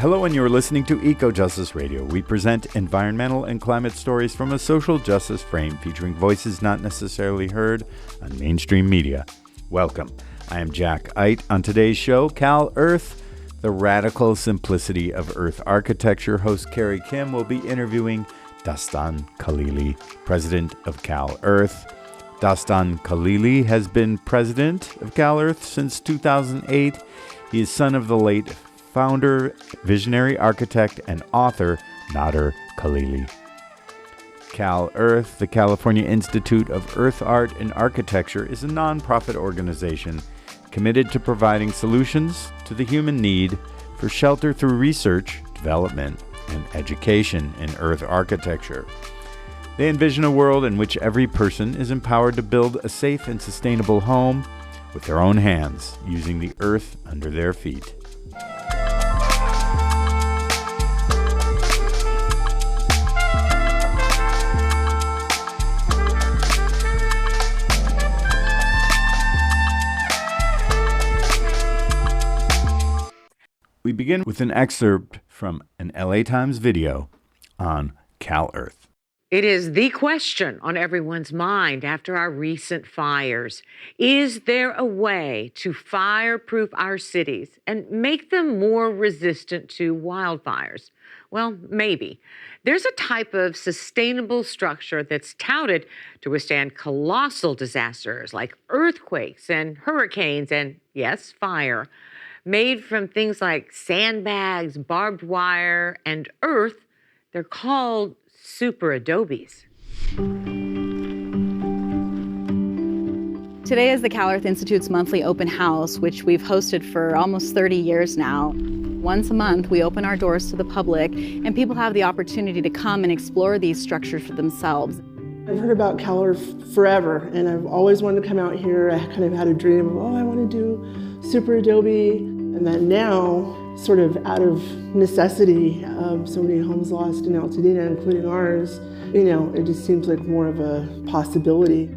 Hello, and you're listening to Eco Justice Radio. We present environmental and climate stories from a social justice frame, featuring voices not necessarily heard on mainstream media. Welcome. I am Jack Eit. On today's show, CalEarth, the radical simplicity of Earth architecture. Host Carrie Kim will be interviewing Dastan Khalili, president of CalEarth. Dastan Khalili has been president of CalEarth since 2008. He is son of the late founder, visionary architect, and author Nader Khalili. CalEarth, the California Institute of Earth Art and Architecture, is a nonprofit organization committed to providing solutions to the human need for shelter through research, development, and education in Earth architecture. They envision a world in which every person is empowered to build a safe and sustainable home with their own hands, using the earth under their feet. We begin with an excerpt from an LA Times video on CalEarth. It is the question on everyone's mind after our recent fires. Is there a way to fireproof our cities and make them more resistant to wildfires? Well, maybe. There's a type of sustainable structure that's touted to withstand colossal disasters like earthquakes and hurricanes and, yes, fire. Made from things like sandbags, barbed wire, and earth, they're called super adobes. Today is the CalEarth Institute's monthly open house, which we've hosted for almost 30 years now. Once a month, we open our doors to the public, and people have the opportunity to come and explore these structures for themselves. I've heard about CalEarth forever, and I've always wanted to come out here. I kind of had a dream of, I want to do super adobe. And then now, sort of out of necessity, so many homes lost in Altadena, including ours, it just seems like more of a possibility.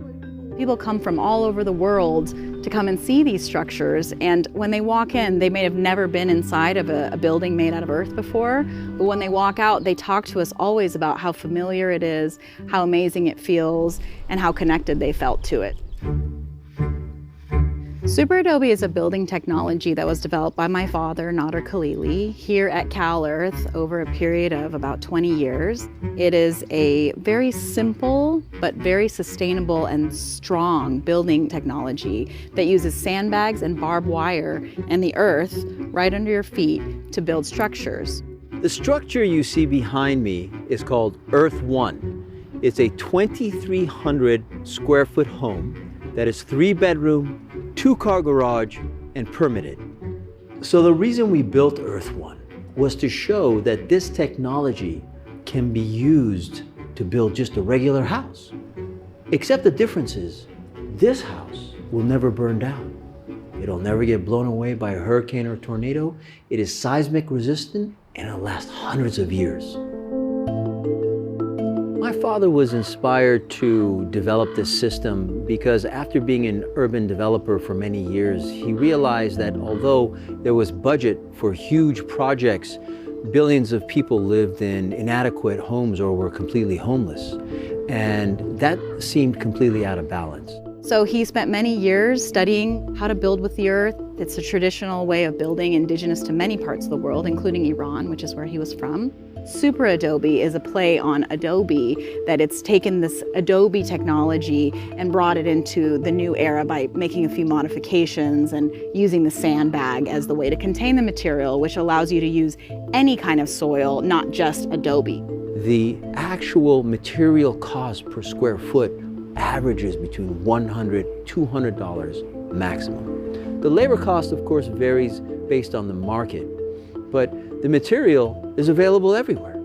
People come from all over the world to come and see these structures, and when they walk in, they may have never been inside of a building made out of earth before, but when they walk out, they talk to us always about how familiar it is, how amazing it feels, and how connected they felt to it. Super Adobe is a building technology that was developed by my father, Nader Khalili, here at CalEarth over a period of about 20 years. It is a very simple but very sustainable and strong building technology that uses sandbags and barbed wire and the earth right under your feet to build structures. The structure you see behind me is called Earth One. It's a 2,300 square foot home that is 3-bedroom, 2-car garage, and permitted. So the reason we built Earth One was to show that this technology can be used to build just a regular house. Except the difference is, this house will never burn down. It'll never get blown away by a hurricane or tornado. It is seismic resistant, and it'll last hundreds of years. My father was inspired to develop this system because after being an urban developer for many years, he realized that although there was budget for huge projects, billions of people lived in inadequate homes or were completely homeless. And that seemed completely out of balance. So he spent many years studying how to build with the earth. It's a traditional way of building indigenous to many parts of the world, including Iran, which is where he was from. Super Adobe is a play on Adobe, that it's taken this Adobe technology and brought it into the new era by making a few modifications and using the sandbag as the way to contain the material, which allows you to use any kind of soil, not just Adobe. The actual material cost per square foot averages between $100, $200 maximum. The labor cost, of course, varies based on the market, but the material is available everywhere.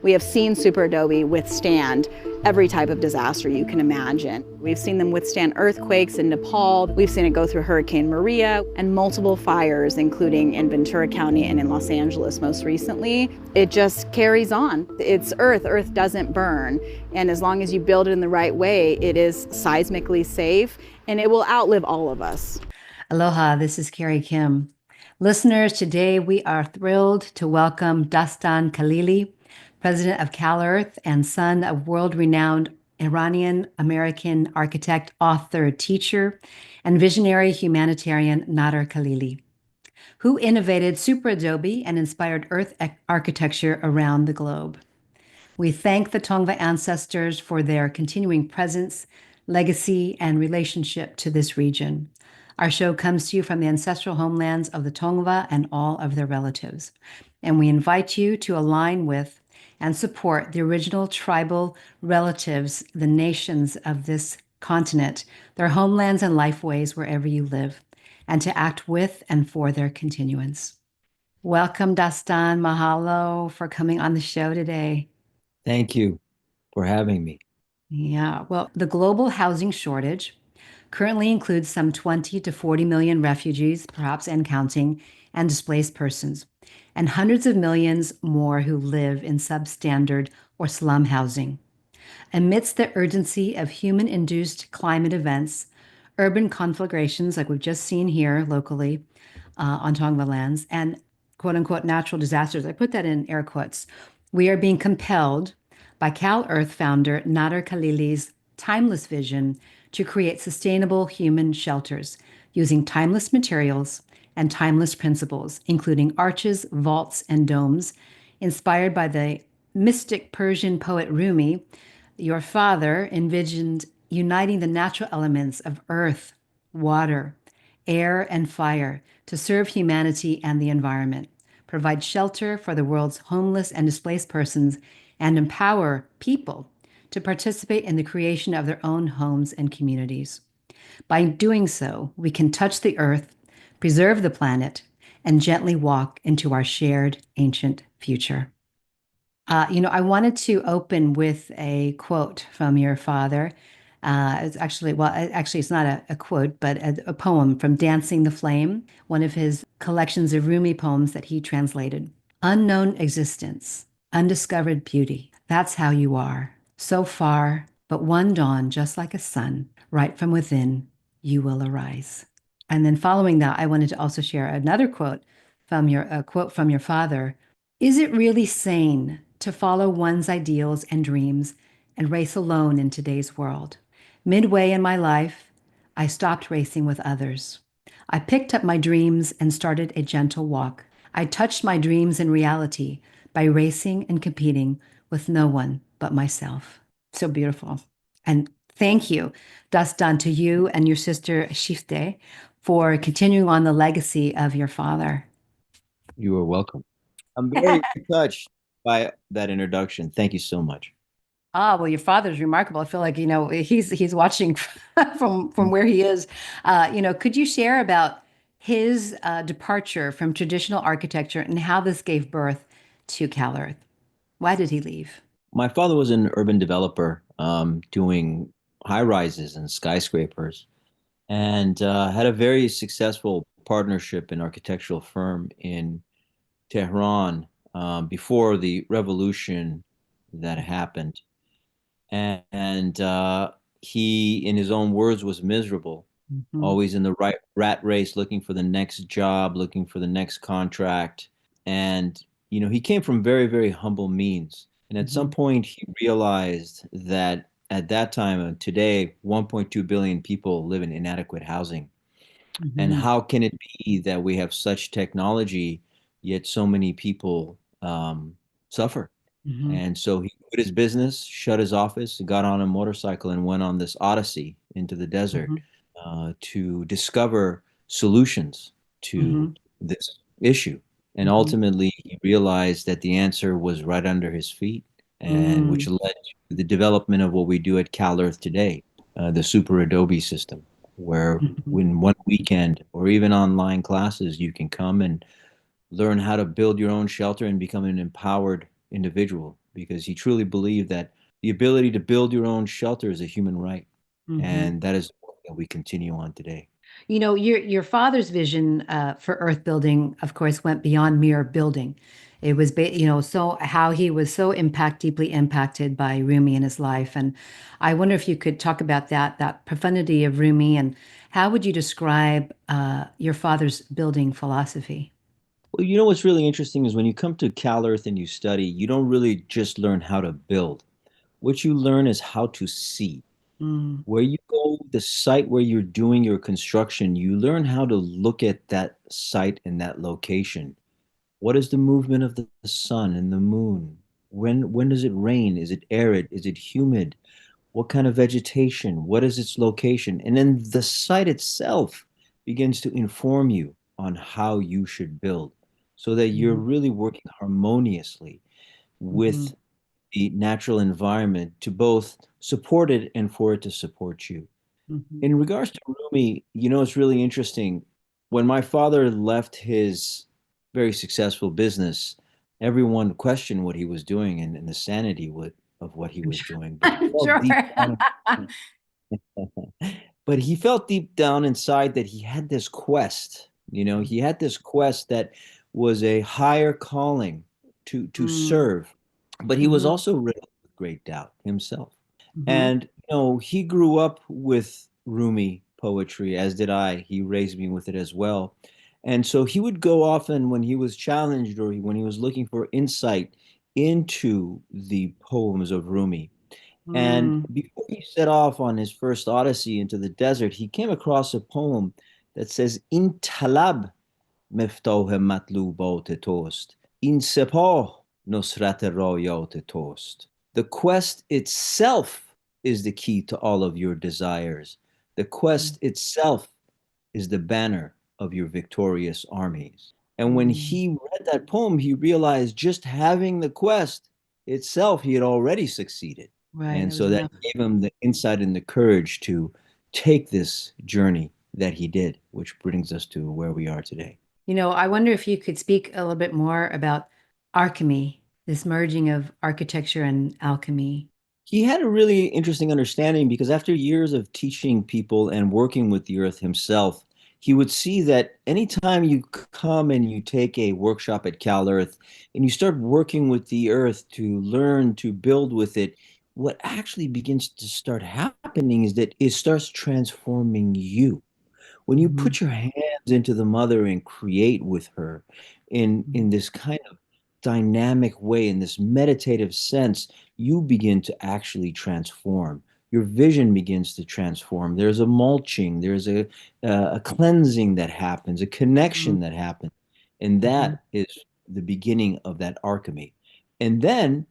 We have seen Super Adobe withstand every type of disaster you can imagine. We've seen them withstand earthquakes in Nepal. We've seen it go through Hurricane Maria and multiple fires, including in Ventura County and in Los Angeles most recently. It just carries on. It's earth. Earth doesn't burn. And as long as you build it in the right way, it is seismically safe and it will outlive all of us. Aloha, this is Carrie Kim. Listeners, today we are thrilled to welcome Dastan Khalili, president of CalEarth and son of world-renowned Iranian-American architect, author, teacher, and visionary humanitarian Nader Khalili, who innovated Super Adobe and inspired Earth architecture around the globe. We thank the Tongva ancestors for their continuing presence, legacy, and relationship to this region. Our show comes to you from the ancestral homelands of the Tongva and all of their relatives. And we invite you to align with and support the original tribal relatives, the nations of this continent, their homelands and lifeways wherever you live, and to act with and for their continuance. Welcome, Dastan. Mahalo for coming on the show today. Thank you for having me. Yeah, well, the global housing shortage currently includes some 20 to 40 million refugees, perhaps and counting, and displaced persons, and hundreds of millions more who live in substandard or slum housing. Amidst the urgency of human-induced climate events, urban conflagrations, like we've just seen here locally on Tongva lands, and quote-unquote natural disasters, I put that in air quotes, we are being compelled by CalEarth founder Nader Khalili's timeless vision to create sustainable human shelters using timeless materials and timeless principles, including arches, vaults, and domes, inspired by the mystic Persian poet Rumi. Your father envisioned uniting the natural elements of earth, water, air, and fire to serve humanity and the environment, provide shelter for the world's homeless and displaced persons, and empower people to participate in the creation of their own homes and communities. By doing so, we can touch the earth, preserve the planet, and gently walk into our shared ancient future. I wanted to open with a quote from your father. It's not a quote, but a poem from Dancing the Flame, one of his collections of Rumi poems that he translated. Unknown existence, undiscovered beauty. That's how you are. So far, but one dawn, just like a sun, right from within, you will arise. And then following that, I wanted to also share another quote from your father. Is it really sane to follow one's ideals and dreams and race alone in today's world? Midway in my life, I stopped racing with others. I picked up my dreams and started a gentle walk. I touched my dreams in reality by racing and competing with no one but myself. So beautiful. And thank you, Dastan, to you and your sister Shifte for continuing on the legacy of your father. You are welcome. I'm very touched by that introduction. Thank you so much. Well, your father's remarkable. I feel like, he's watching from where he is. Could you share about his departure from traditional architecture and how this gave birth to CalEarth? Why did he leave? My father was an urban developer doing high rises and skyscrapers, and had a very successful partnership and architectural firm in Tehran before the revolution that happened. And he, in his own words, was miserable, always in the right rat race, looking for the next job, looking for the next contract. And, he came from very, very humble means. And at some point, he realized that at that time and today, 1.2 billion people live in inadequate housing. And how can it be that we have such technology, yet so many people suffer? And so he quit his business, shut his office, got on a motorcycle, and went on this odyssey into the desert to discover solutions to this issue. And ultimately, he realized that the answer was right under his feet, and which led to the development of what we do at CalEarth today, the Super Adobe system, where in one weekend or even online classes, you can come and learn how to build your own shelter and become an empowered individual, because he truly believed that the ability to build your own shelter is a human right. And that is what we continue on today. Your father's vision for earth building, of course, went beyond mere building. It was, so how he was so deeply impacted by Rumi in his life. And I wonder if you could talk about that profundity of Rumi, and how would you describe your father's building philosophy? Well, you know what's really interesting is when you come to CalEarth and you study, you don't really just learn how to build. What you learn is how to see. Mm, Where you go, the site where you're doing your construction, you learn how to look at that site and that location. What is the movement of the sun and the moon? When does it rain? Is it arid? Is it humid? What kind of vegetation? What is its location? And then the site itself begins to inform you on how you should build so that you're mhm, really working harmoniously mhm, with the natural environment to both support it and for it to support you. mhm. In regards to Rumi, it's really interesting. When my father left his very successful business, everyone questioned what he was doing and the sanity of what he I'm was sure. doing. But he I'm felt sure. deep down, but he felt deep down inside that he had this quest. He had this quest that was a higher calling to Mm, serve. But he was mhm, also riddled with great doubt himself. mhm, And he grew up with Rumi poetry, as did I. He raised me with it as well. And so he would go often when he was challenged or when he was looking for insight into the poems of Rumi. And mm. before he set off on his first odyssey into the desert, he came across a poem that says, In talab مفتاح مطلوبات توست این سپاه نصرت رایات توست. The quest itself is the key to all of your desires. The quest itself is the banner of your victorious armies. And when Mm. he read that poem, he realized just having the quest itself, he had already succeeded. Right, And that was so that enough. gave him the insight and the courage to take this journey that he did, which brings us to where we are today. I wonder if you could speak a little bit more about alchemy, this merging of architecture and alchemy. He had a really interesting understanding because after years of teaching people and working with the earth himself, he would see that anytime you come and you take a workshop at CalEarth and you start working with the earth to learn to build with it, what actually begins to start happening is that it starts transforming you. When you Mhm, put your hands into the mother and create with her in mhm, this kind of dynamic way, in this meditative sense, you begin to actually transform. Your vision begins to transform. There's a mulching, there's a cleansing that happens, a connection that happens, and mhm, that is the beginning of that alchemy. And then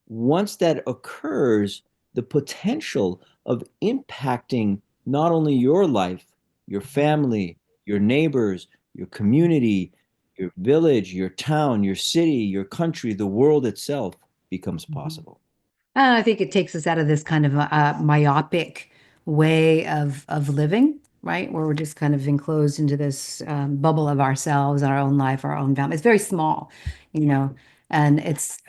once that occurs, the potential of impacting not only your life, your mhm, family, your neighbors, your community, your village, your town, your city, your country, the world itself becomes mhm. possible. I think it takes us out of this kind of myopic way of living, right? Where we're just kind of enclosed into this bubble of ourselves, our own life, our own family. It's very small, you know, and it's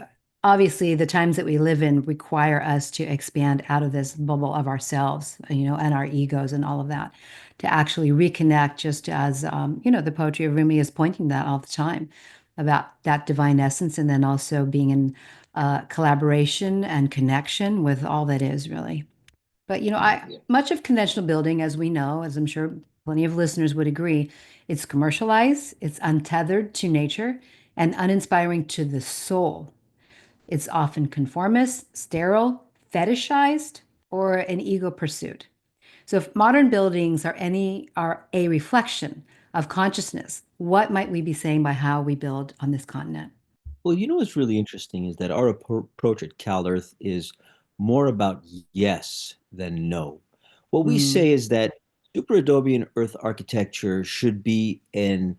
obviously the times that we live in require us to expand out of this bubble of ourselves, and our egos and all of that, to actually reconnect, just as, the poetry of Rumi is pointing that all the time about that divine essence, and then also being in collaboration and connection with all that is really. But I much of conventional building, as we know, as I'm sure plenty of listeners would agree, it's commercialized, it's untethered to nature, and uninspiring to the soul. It's often conformist, sterile, fetishized, or an ego pursuit. So if modern buildings are a reflection of consciousness, what might we be saying by how we build on this continent? Well, what's really interesting is that our approach at CalEarth is more about yes than no. What we Mm, say is that super Adobe and Earth architecture should be an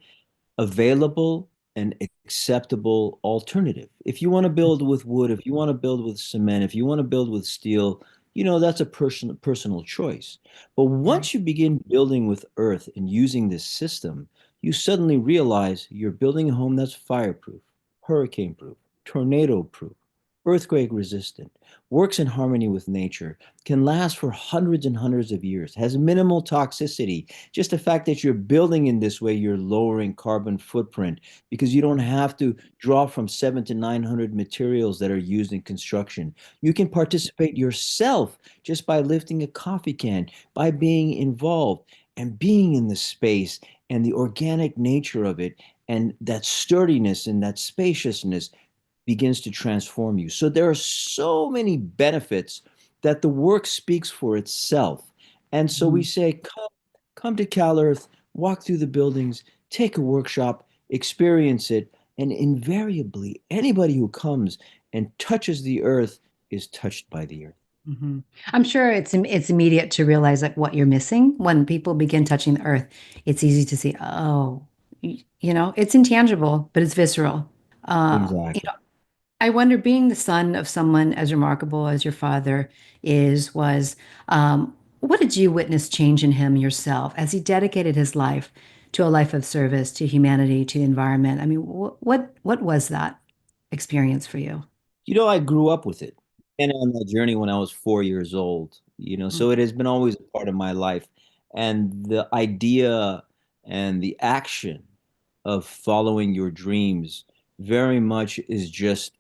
available and acceptable alternative. If you want to build with wood, if you want to build with cement, if you want to build with steel, that's a personal choice. But right. once you begin building with earth and using this system, you suddenly realize you're building a home that's fireproof, hurricane proof, tornado proof. earthquake resistant, works in harmony with nature, can last for hundreds and hundreds of years, has minimal toxicity. Just the fact that you're building in this way, you're lowering carbon footprint because you don't have to draw from 700 to 900 materials that are used in construction. You can participate yourself just by lifting a coffee can, by being involved and being in the space and the organic nature of it and that sturdiness and that spaciousness begins to transform you. So there are so many benefits that the work speaks for itself. And so we say, come to CalEarth, walk through the buildings, take a workshop, experience it, and invariably anybody who comes and touches the earth is touched by the earth. Mm-hmm. I'm sure it's immediate to realize like what you're missing when people begin touching the earth. It's easy to see, oh, it's intangible, but it's visceral. Exactly. I wonder, being the son of someone as remarkable as your father was, what did you witness change in him yourself as he dedicated his life to a life of service to humanity, to the environment? I mean, what was that experience for you? I grew up with it and on that journey when I was 4 years old, so it has been always a part of my life. And the idea and the action of following your dreams very much is just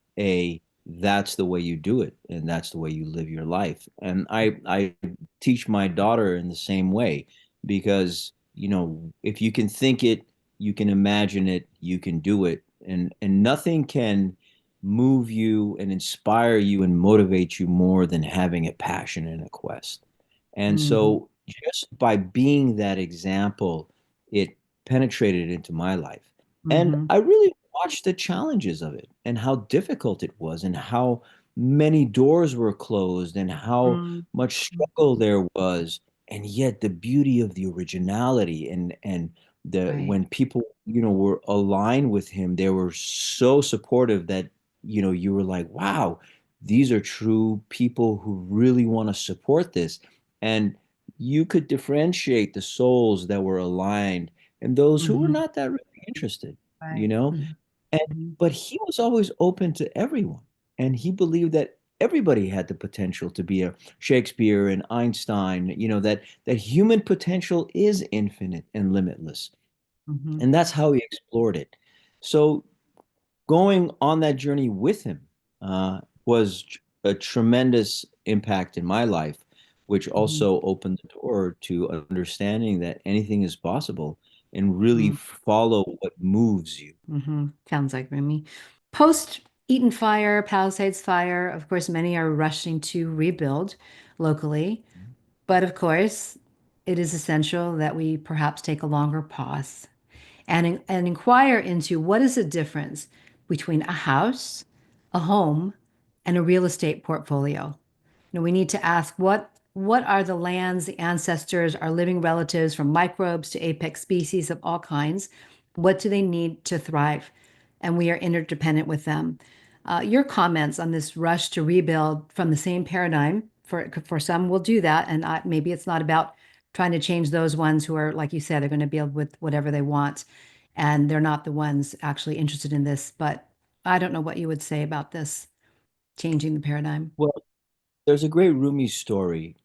that's the way you do it and that's the way you live your life. And I teach my daughter in the same way because, if you can think it, you can imagine it, you can do it. And nothing can move you and inspire you and motivate you more than having a passion and a quest. And Mm-hmm. so just by being that example, it penetrated into my life. And Mm-hmm. I really watched the challenges of it and how difficult it was and how many doors were closed and how much struggle there was. And yet the beauty of the originality and the Right. when people, were aligned with him, they were so supportive that, you were like, wow, these are true people who really want to support this. And you could differentiate the souls that were aligned and those who were Mm-hmm. not that really interested, you Right. know? And Mm-hmm. but he was always open to everyone. And he believed that everybody had the potential to be a Shakespeare and Einstein, that human potential is infinite and limitless. Mm-hmm. And that's how he explored it. So going on that journey with him was a tremendous impact in my life, which Mm-hmm. also opened the door to understanding that anything is possible and really follow what moves you. Mm-hmm. Sounds like Rumi. Post Eaton Fire, Palisades Fire, of course, many are rushing to rebuild locally. But of course, it is essential that we perhaps take a longer pause and inquire into what is the difference between a house, a home, and a real estate portfolio. We need to ask what are the lands, the ancestors, our living relatives, from microbes to apex species of all kinds, what do they need to thrive? And we are interdependent with them. Your comments on this rush to rebuild from the same paradigm, for some will do that, and maybe it's not about trying to change those ones who are, like you said, they're going to build with whatever they want, and they're not the ones actually interested in this. But I don't know what you would say about this changing the paradigm. Well, there's a great Rumi story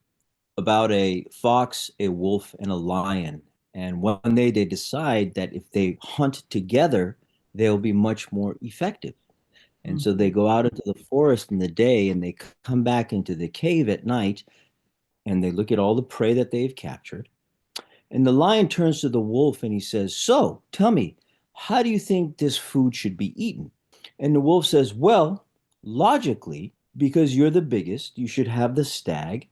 about a fox, a wolf, and a lion. And one day they decide that if they hunt together, they'll be much more effective. And so they Mhm. go out into the forest in the day and they come back into the cave at night and they look at all the prey that they've captured. And the lion turns to the wolf and he says, so tell me, how do you think this food should be eaten? And the wolf says, well, logically, because you're the biggest, you should have the stag,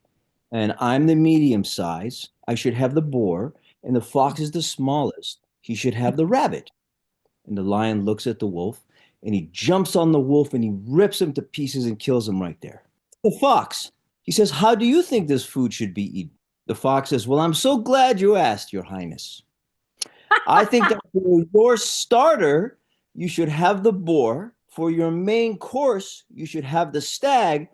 and I'm the medium size, I should have the boar, and the fox is the smallest, he should have the rabbit. And the lion looks at the wolf and he jumps on the wolf and he rips him to pieces and kills him right there. The fox, he says, how do you think this food should be eaten? The fox says, well, I'm so glad you asked, Your Highness. I think that for your starter, you should have the boar. For your main course, you should have the stag.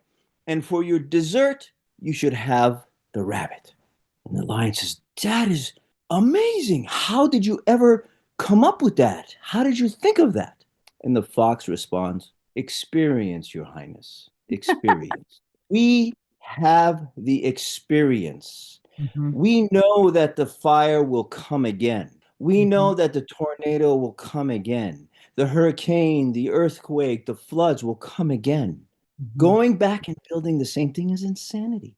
And for your dessert, you should have the rabbit. And the lion says, that is amazing. How did you ever come up with that? How did you think of that? And the fox responds, Experience, Your Highness. Experience. We have the experience. Hmm. We know that the fire will come again. We Hmm. know that the tornado will come again. The hurricane, the earthquake, the floods will come again. Hmm. Going back and building the same thing is insanity.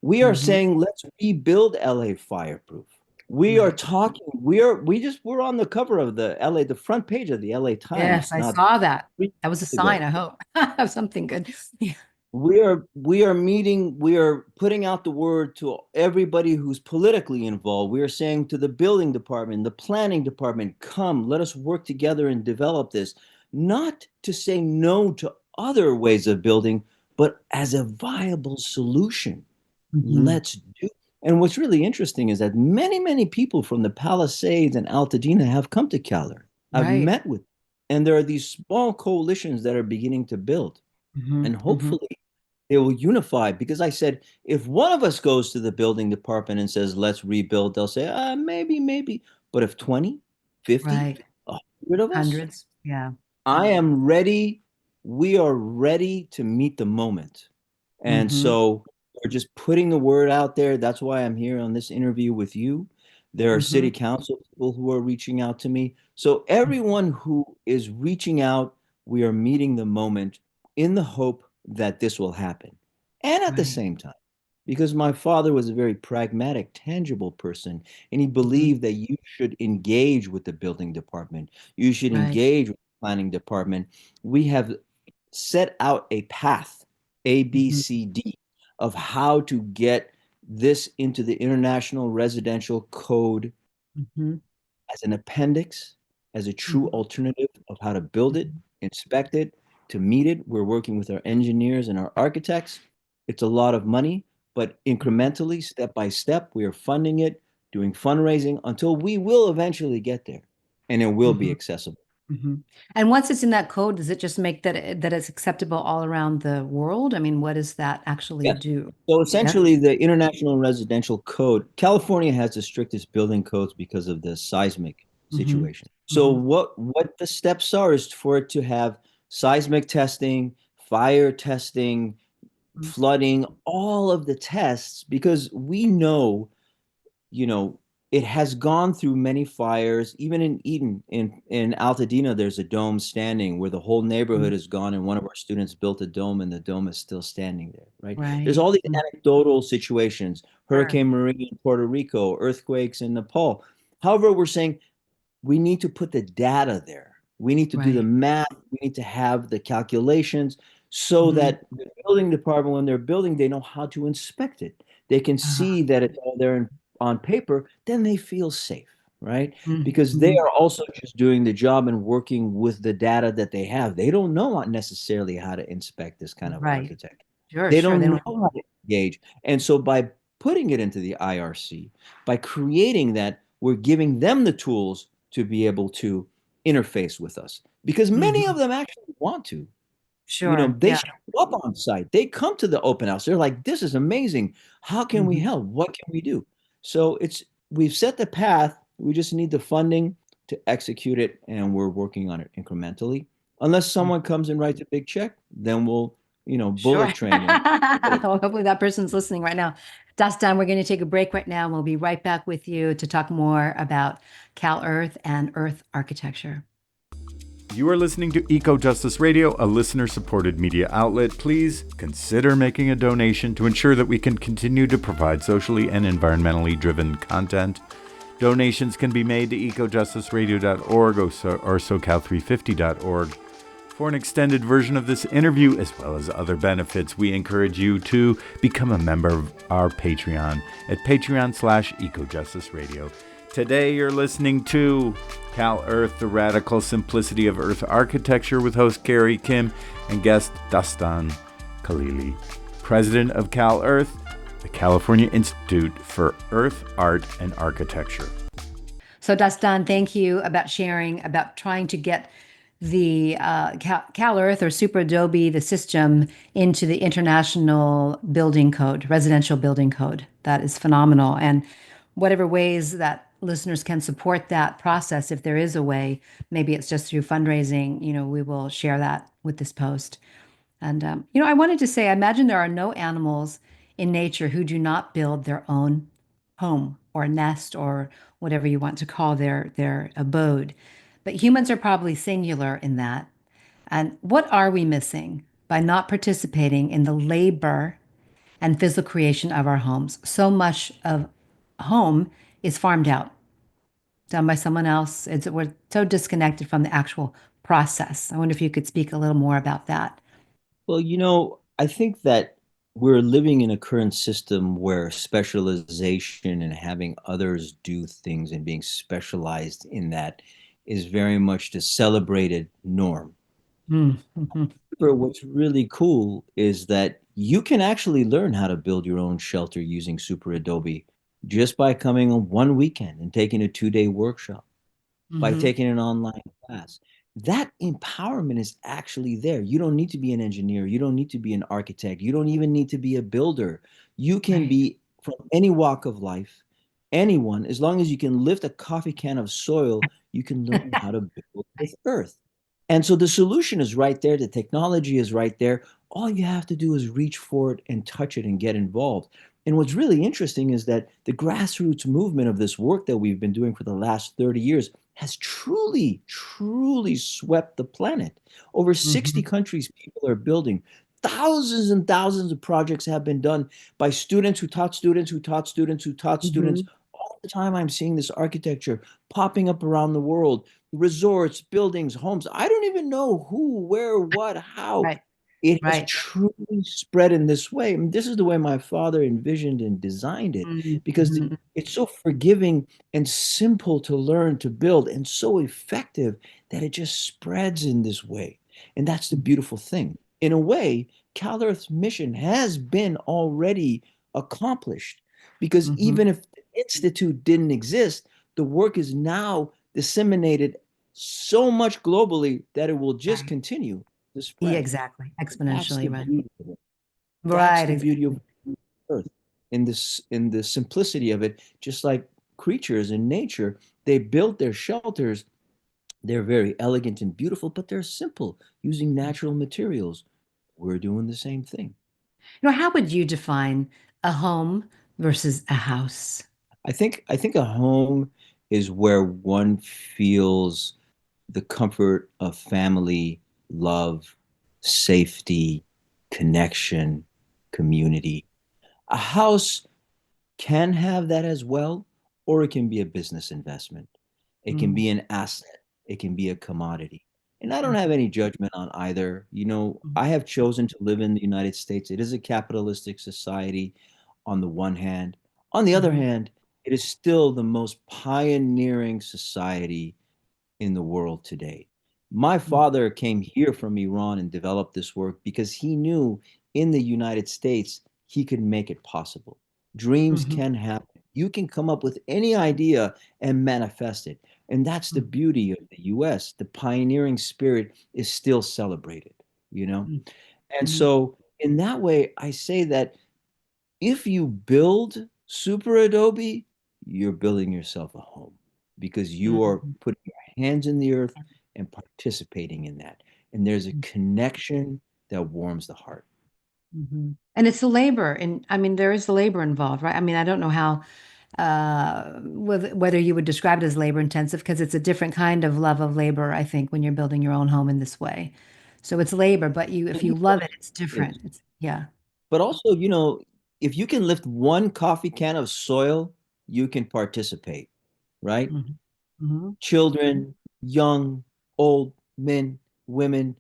We are Hmm. saying let's rebuild LA fireproof. We are Right. talking, we're on the cover of the LA, the front page of the LA Yes, Times, I not saw that. 3 That was a years sign, ago. I hope, of something good. Yeah. We are putting out the word to everybody who's politically involved. We are saying to the building department, the planning department, come, let us work together and develop this, not to say no to other ways of building, but as a viable solution. Hmm. Let's do. And what's really interesting is that many people from the Palisades and Altadena have come to CalEarth. I've Right. met with, and there are these small coalitions that are beginning to build. Hmm. And Hmm. hopefully they will unify because I said, if one of us goes to the building department and says, let's rebuild, they'll say, maybe. But if 20, 50, Right. 100 of us, Hundreds. Yeah. I am ready. We are ready to meet the moment. And Hmm. so we're just putting the word out there. That's why I'm here on this interview with you. There are Hmm. city council people who are reaching out to me. So everyone who is reaching out, we are meeting the moment in the hope that this will happen. And at the Right. same time, because my father was a very pragmatic, tangible person, and he Hmm. believed that you should engage with the building department. You should Right. engage with the planning department. We have set out a path, A, B, Hmm. C, D, of how to get this into the International Residential Code Hmm. as an appendix, as a true Hmm. alternative of how to build it, inspect it, to meet it. We're working with our engineers and our architects. It's a lot of money, but incrementally, step by step, we are funding it, doing fundraising until we will eventually get there and it will be Hmm. accessible. Hmm. And once it's in that code, does it just make that it's acceptable all around the world? I mean, what does that actually Yes. do? So Yes. essentially, the International Residential Code, California has the strictest building codes because of the seismic Hmm. situation. So Hmm. what the steps are is for it to have seismic testing, fire testing, flooding, all of the tests, because we know, you know, it has gone through many fires. Even in Eden, in Altadena, there's a dome standing where the whole neighborhood Hmm. is gone, and one of our students built a dome, and the dome is still standing there. Right? There's Right. all these anecdotal situations: Sure. Hurricane Maria in Puerto Rico, earthquakes in Nepal. However, we're saying we need to put the data there. We need to do the Right. math. We need to have the calculations so Hmm. that the building department, when they're building, they know how to inspect it. They can Uh, see that it's all there on paper, then they feel safe, right? Because they hmm. are also just doing the job and working with the data that they have. They don't know necessarily how to inspect this kind of Right. architect. Sure, They sure. don't They know don't. how to engage. And so by putting it into the IRC, by creating that, we're giving them the tools to be able to interface with us because many Hmm. of them actually want to. Sure. They Yeah. show up on site. They come to the open house. They're like, this is amazing. How can we Hmm. help? What can we do? So we've set the path. We just need the funding to execute it, and we're working on it incrementally. Unless someone comes and writes a big check, then we'll, Sure. bullet train and Well, hopefully that person's listening right now. Dastan, we're going to take a break right now. We'll be right back with you to talk more about CalEarth and Earth architecture. You are listening to Eco Justice Radio, a listener supported media outlet. Please consider making a donation to ensure that we can continue to provide socially and environmentally driven content. Donations can be made to ecojusticeradio.org or socal350.org. For an extended version of this interview, as well as other benefits, we encourage you to become a member of our Patreon at patreon.com/ecojusticeradio. Today you're listening to CalEarth, the Radical Simplicity of Earth Architecture with host Carrie Kim and guest Dastan Khalili, president of CalEarth, the California Institute for Earth, Art, and Architecture. So, Dastan, thank you about sharing, about trying to get the CalEarth or Super Adobe, the system, into the International Building Code, Residential Building Code. That is phenomenal. And whatever ways that listeners can support that process, if there is a way, maybe it's just through fundraising, we will share that with this post. And, I wanted to say, I imagine there are no animals in nature who do not build their own home or nest or whatever you want to call their abode. But humans are probably singular in that. And what are we missing by not participating in the labor and physical creation of our homes? So much of home is farmed out, done by someone else. We're so disconnected from the actual process. I wonder if you could speak a little more about that. Well, I think that we're living in a current system where specialization and having others do things and being specialized in that is very much the celebrated norm. Mm-hmm. But what's really cool is that you can actually learn how to build your own shelter using Super Adobe just by coming on one weekend and taking a 2-day workshop, by Mm-hmm. taking an online class. That empowerment is actually there. You don't need to be an engineer. You don't need to be an architect. You don't even need to be a builder. You can Right. be from any walk of life, anyone, as long as you can lift a coffee can of soil, you can learn how to build with earth. And so the solution is right there. The technology is right there. All you have to do is reach for it and touch it and get involved. And what's really interesting is that the grassroots movement of this work that we've been doing for the last 30 years has truly, truly swept the planet. Over 60 Mm-hmm. countries, people are building. Thousands and thousands of projects have been done by students who taught students who taught students who taught students. Mm-hmm. All the time, I'm seeing this architecture popping up around the world, resorts, buildings, homes. I don't even know who, where, what, how. Right. It has Right. truly spread in this way. And this is the way my father envisioned and designed it because Mm-hmm. it's so forgiving and simple to learn to build and so effective that it just spreads in this way. And that's the beautiful thing. In a way, CalEarth's mission has been already accomplished because Mm-hmm. even if the Institute didn't exist, the work is now disseminated so much globally that it will just Right. continue to Yeah, spread. exactly. That's the Exponentially, right. beauty of it. That's Right, the beauty exactly. of Earth in the simplicity of it. Just like creatures in nature, they built their shelters. They're very elegant and beautiful, but they're simple using natural materials. We're doing the same thing. How would you define a home versus a house? I think a home is where one feels the comfort of family, love, safety, connection, community. A house can have that as well, or it can be a business investment. It can Mm-hmm. be an asset. It can be a commodity. And I don't have any judgment on either. I have chosen to live in the United States. It is a capitalistic society on the one hand. On the other Mm-hmm. hand, it is still the most pioneering society in the world today. My father came here from Iran and developed this work because he knew in the United States he could make it possible. Dreams Mm-hmm. can happen. You can come up with any idea and manifest it. And that's the beauty of the US. The pioneering spirit is still celebrated, you know? And Mm-hmm. so, in that way, I say that if you build Super Adobe, you're building yourself a home because you are Mm-hmm. putting your hands in the earth and participating in that. And there's a connection that warms the heart. Mm-hmm. And it's the labor, and I mean, there is the labor involved, right? I mean, I don't know how, whether you would describe it as labor intensive, because it's a different kind of love of labor, I think, when you're building your own home in this way. So it's labor, but if you love it, it's different. Yeah. But also, if you can lift one coffee can of soil, you can participate, right? Mm-hmm. Mm-hmm. Children, young, old, men, women.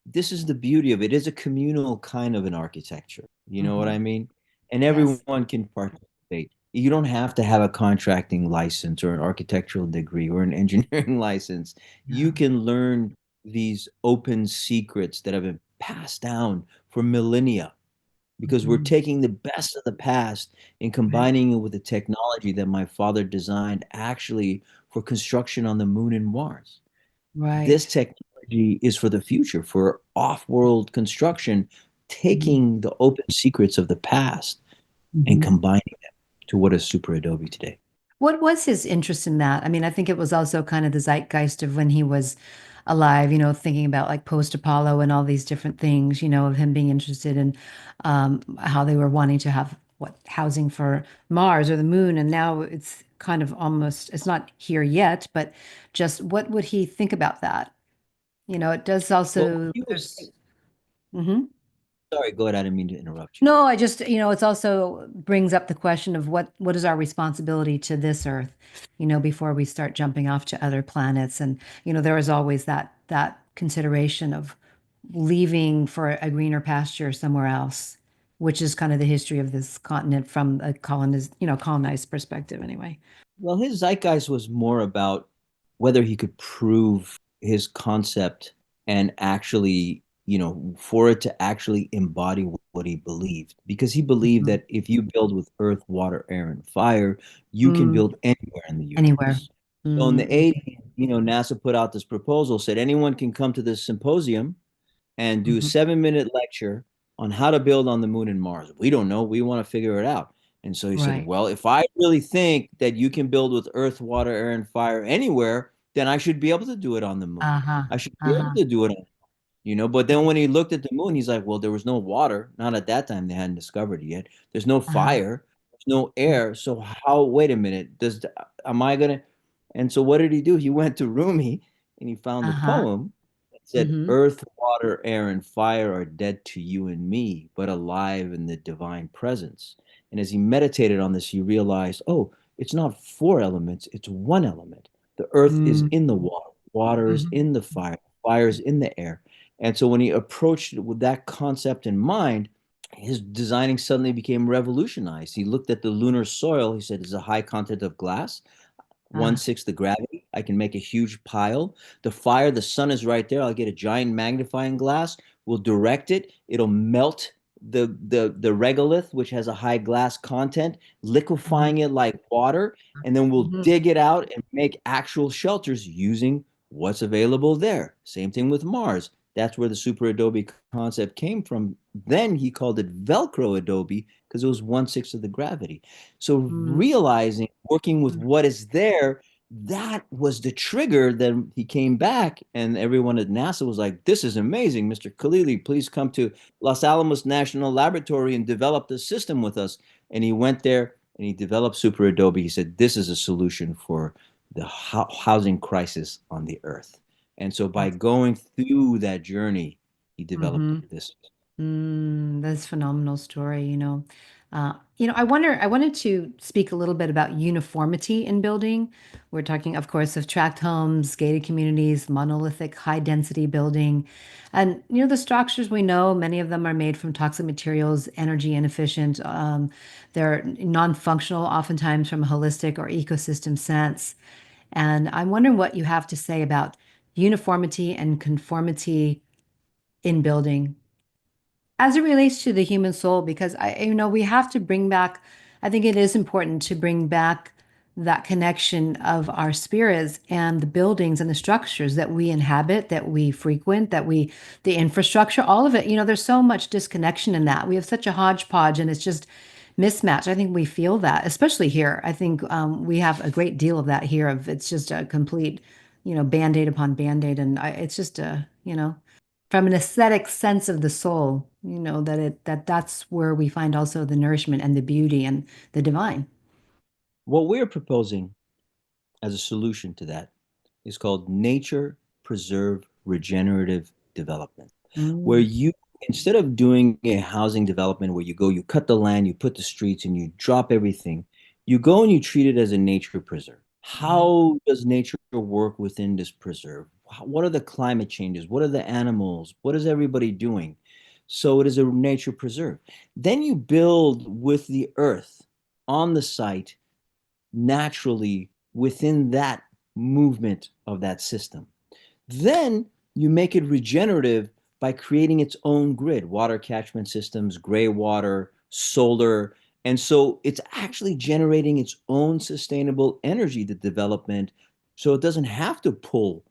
This is the beauty of it. It is a communal kind of an architecture. You know what Mm-hmm. I mean? And Yes. everyone can participate. You don't have to have a contracting license or an architectural degree or an engineering license. You Yeah. can learn these open secrets that have been passed down for millennia because we're Mm-hmm. taking the best of the past and Right. combining it with the technology that my father designed actually for construction on the moon and Mars. This Right. technology is for the future, for off-world construction, Mm-hmm. taking the open secrets of the past and Mm-hmm. combining them to what is Super Adobe today. What was his interest in that? I mean, I think it was also kind of the zeitgeist of when he was alive, thinking about like post-Apollo and all these different things, of him being interested in how they were wanting to have housing for Mars or the moon. And now it's kind of almost, it's not here yet, but just what would he think about that? It does Well, also, he was, there's, Mhm. sorry, go ahead. I didn't mean to interrupt you. No, I just, it's also brings up the question of what is our responsibility to this Earth, before we start jumping off to other planets. And, there is always that consideration of leaving for a greener pasture somewhere else, which is kind of the history of this continent from a colonized perspective anyway. Well, his zeitgeist was more about whether he could prove his concept and actually, for it to actually embody what he believed. Because he believed Mhm. that if you build with earth, water, air, and fire, you can Mm, build anywhere in the anywhere. universe. So in the Mm, 80s, NASA put out this proposal, said anyone can come to this symposium and do a mhm. 7-minute lecture on how to build on the moon and Mars. We don't know. We want to figure it out. And so he said, Right. well, if I really think that you can build with earth, water, air, and fire anywhere, then I should be able to do it on the moon. Uh-huh. I should be able Uh-huh. to do it but then when he looked at the moon, he's like, well, there was no water. Not at that time. They hadn't discovered it yet. There's no Uh-huh. fire. There's no air. So wait a minute. Am I going to? And so what did he do? He went to Rumi and he found a Uh-huh. poem that said, Mm-hmm. earth, water, air, and fire are dead to you and me, but alive in the divine presence. And as he meditated on this, he realized, oh, it's not four elements. It's one element. The earth is in the water. Water is Mm-hmm. in the fire is in the air. And so when he approached it with that concept in mind, his designing suddenly became revolutionized. He looked at the lunar soil. He said, "There's a high content of glass, Uh, 1/6 the gravity. I can make a huge pile. The fire, the sun is right there. I'll get a giant magnifying glass. We'll direct it. It'll melt the regolith, which has a high glass content, mhm. liquefying it like water, and then we'll Mhm. dig it out and make actual shelters using what's available there. Same thing with Mars. That's where the super adobe concept came from. Then he called it Velcro adobe because it was 1/6 of the gravity. So Mm, realizing, working with mm, what is there, that was the trigger. Then he came back, and everyone at NASA was like, "This is amazing, Mr. Khalili. Please come to Los Alamos National Laboratory and develop the system with us." And he went there and he developed Super Adobe. He said, "This is a solution for the housing crisis on the Earth." And so by that's going through that journey, he developed mhm. this. That's a phenomenal story, I wanted to speak a little bit about uniformity in building. We're talking, of course, of tract homes, gated communities, monolithic, high density building. And, the structures we know, many of them are made from toxic materials, energy inefficient. They're non-functional, oftentimes from a holistic or ecosystem sense. And I'm wondering what you have to say about uniformity and conformity in building as it relates to the human soul, because we have to bring back, I think it is important to bring back that connection of our spirits and the buildings and the structures that we inhabit, that we frequent, the infrastructure, all of it. There's so much disconnection in that. We have such a hodgepodge and it's just mismatched. I think we feel that, especially here. I think we have a great deal of that here. Of it's just a complete, band-aid upon band-aid, and it's just from an aesthetic sense of the soul, that's where we find also the nourishment and the beauty and the divine. What we're proposing as a solution to that is called nature preserve regenerative development, where Mm, you, instead of doing a housing development where you cut the land, you put the streets, and you drop everything, you go and you treat it as a nature preserve. mhm, How does nature work within this preserve? What are the climate changes? What are the animals? What is everybody doing? So it is a nature preserve. Then you build with the earth on the site naturally within that movement of that system. Then you make it regenerative by creating its own grid, water catchment systems, gray water, solar. And so it's actually generating its own sustainable energy, the development, so it doesn't have to pull.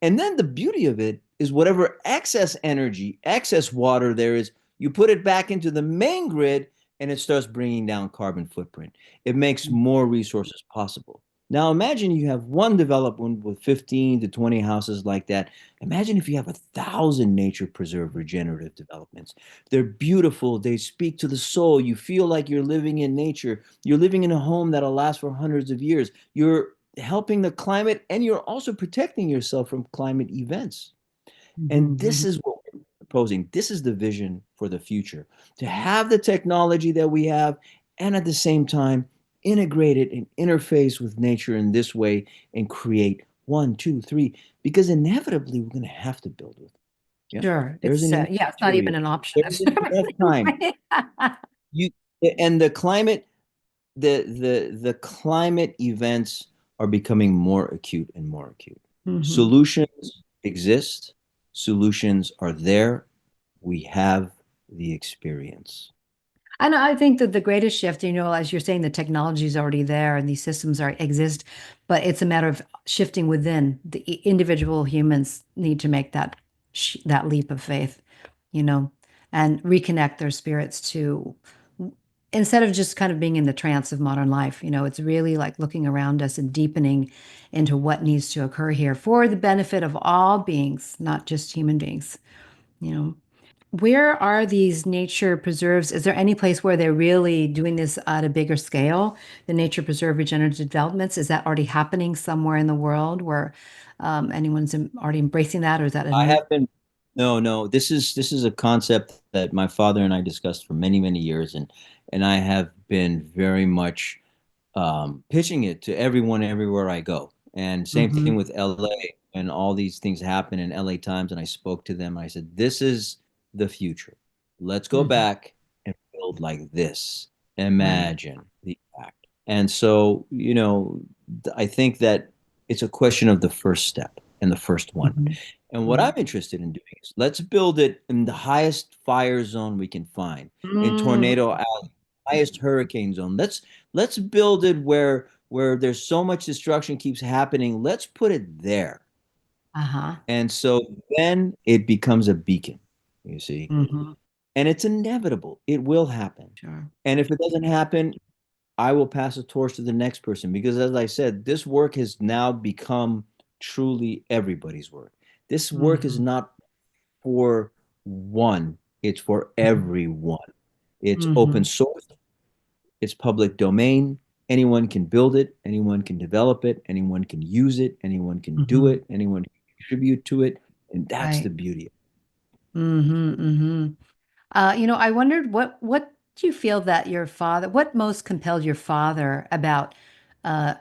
And then the beauty of it is whatever excess energy, excess water there is, you put it back into the main grid and it starts bringing down carbon footprint. It makes more resources possible. Now imagine you have one development with 15 to 20 houses like that. Imagine if you have 1,000 nature preserved regenerative developments. They're beautiful. They speak to the soul. You feel like you're living in nature. You're living in a home that'll last for hundreds of years. You're helping the climate, and you're also protecting yourself from climate events. And this Mhm. is what we're proposing. This is the vision for the future, to have the technology that we have, and at the same time, integrate it and interface with nature in this way and create one, two, three, because inevitably we're going to have to build with it. Yeah. Sure. There's an enough Yeah, it's not even period. an option. There's enough time. You and the climate, the climate events are becoming more acute and more acute. Mhm. Solutions exist, solutions are there. We have the experience. And I think that the greatest shift, as you're saying, the technology is already there and these systems are exist, but it's a matter of shifting within. The individual humans need to make that leap of faith, you know, and reconnect their spirits to instead of just kind of being in the trance of modern life. It's really like looking around us and deepening into what needs to occur here for the benefit of all beings, not just human beings, you know. Where are these nature preserves? Is there any place where they're really doing this at a bigger scale? The nature preserve regenerative developments, is that already happening somewhere in the world where anyone's already embracing that, or is that a I new? have been No, no. This is a concept that my father and I discussed for many, many years, and I have been very much pitching it to everyone everywhere I go. And same Hmm. thing with LA. And all these things happen in LA Times, and I spoke to them. I said, "This is the future. Let's go Hmm. back and build like this. Right. Imagine the impact." And so, I think that it's a question of the first step and the first one. Hmm. And what I'm Hmm. interested in doing is let's build it in the highest fire zone we can find, in Mm. Tornado Alley, highest hurricane zone. Let's build it where there's so much destruction keeps happening. Let's put it there. Uh-huh. And so then it becomes a beacon, you see. Hmm. And it's inevitable. It will happen. Sure. And if it doesn't happen, I will pass the torch to the next person because, as I said, this work has now become truly everybody's work. This work is Hmm. not for one, it's for everyone. It's open Hmm. source, it's public domain. Anyone can build it, anyone can develop it, anyone can use it, anyone can do Hmm. it, anyone can contribute to it. And that's the Right. beauty. Hmm. Hmm. I wondered what do you feel that what most compelled your father about uh,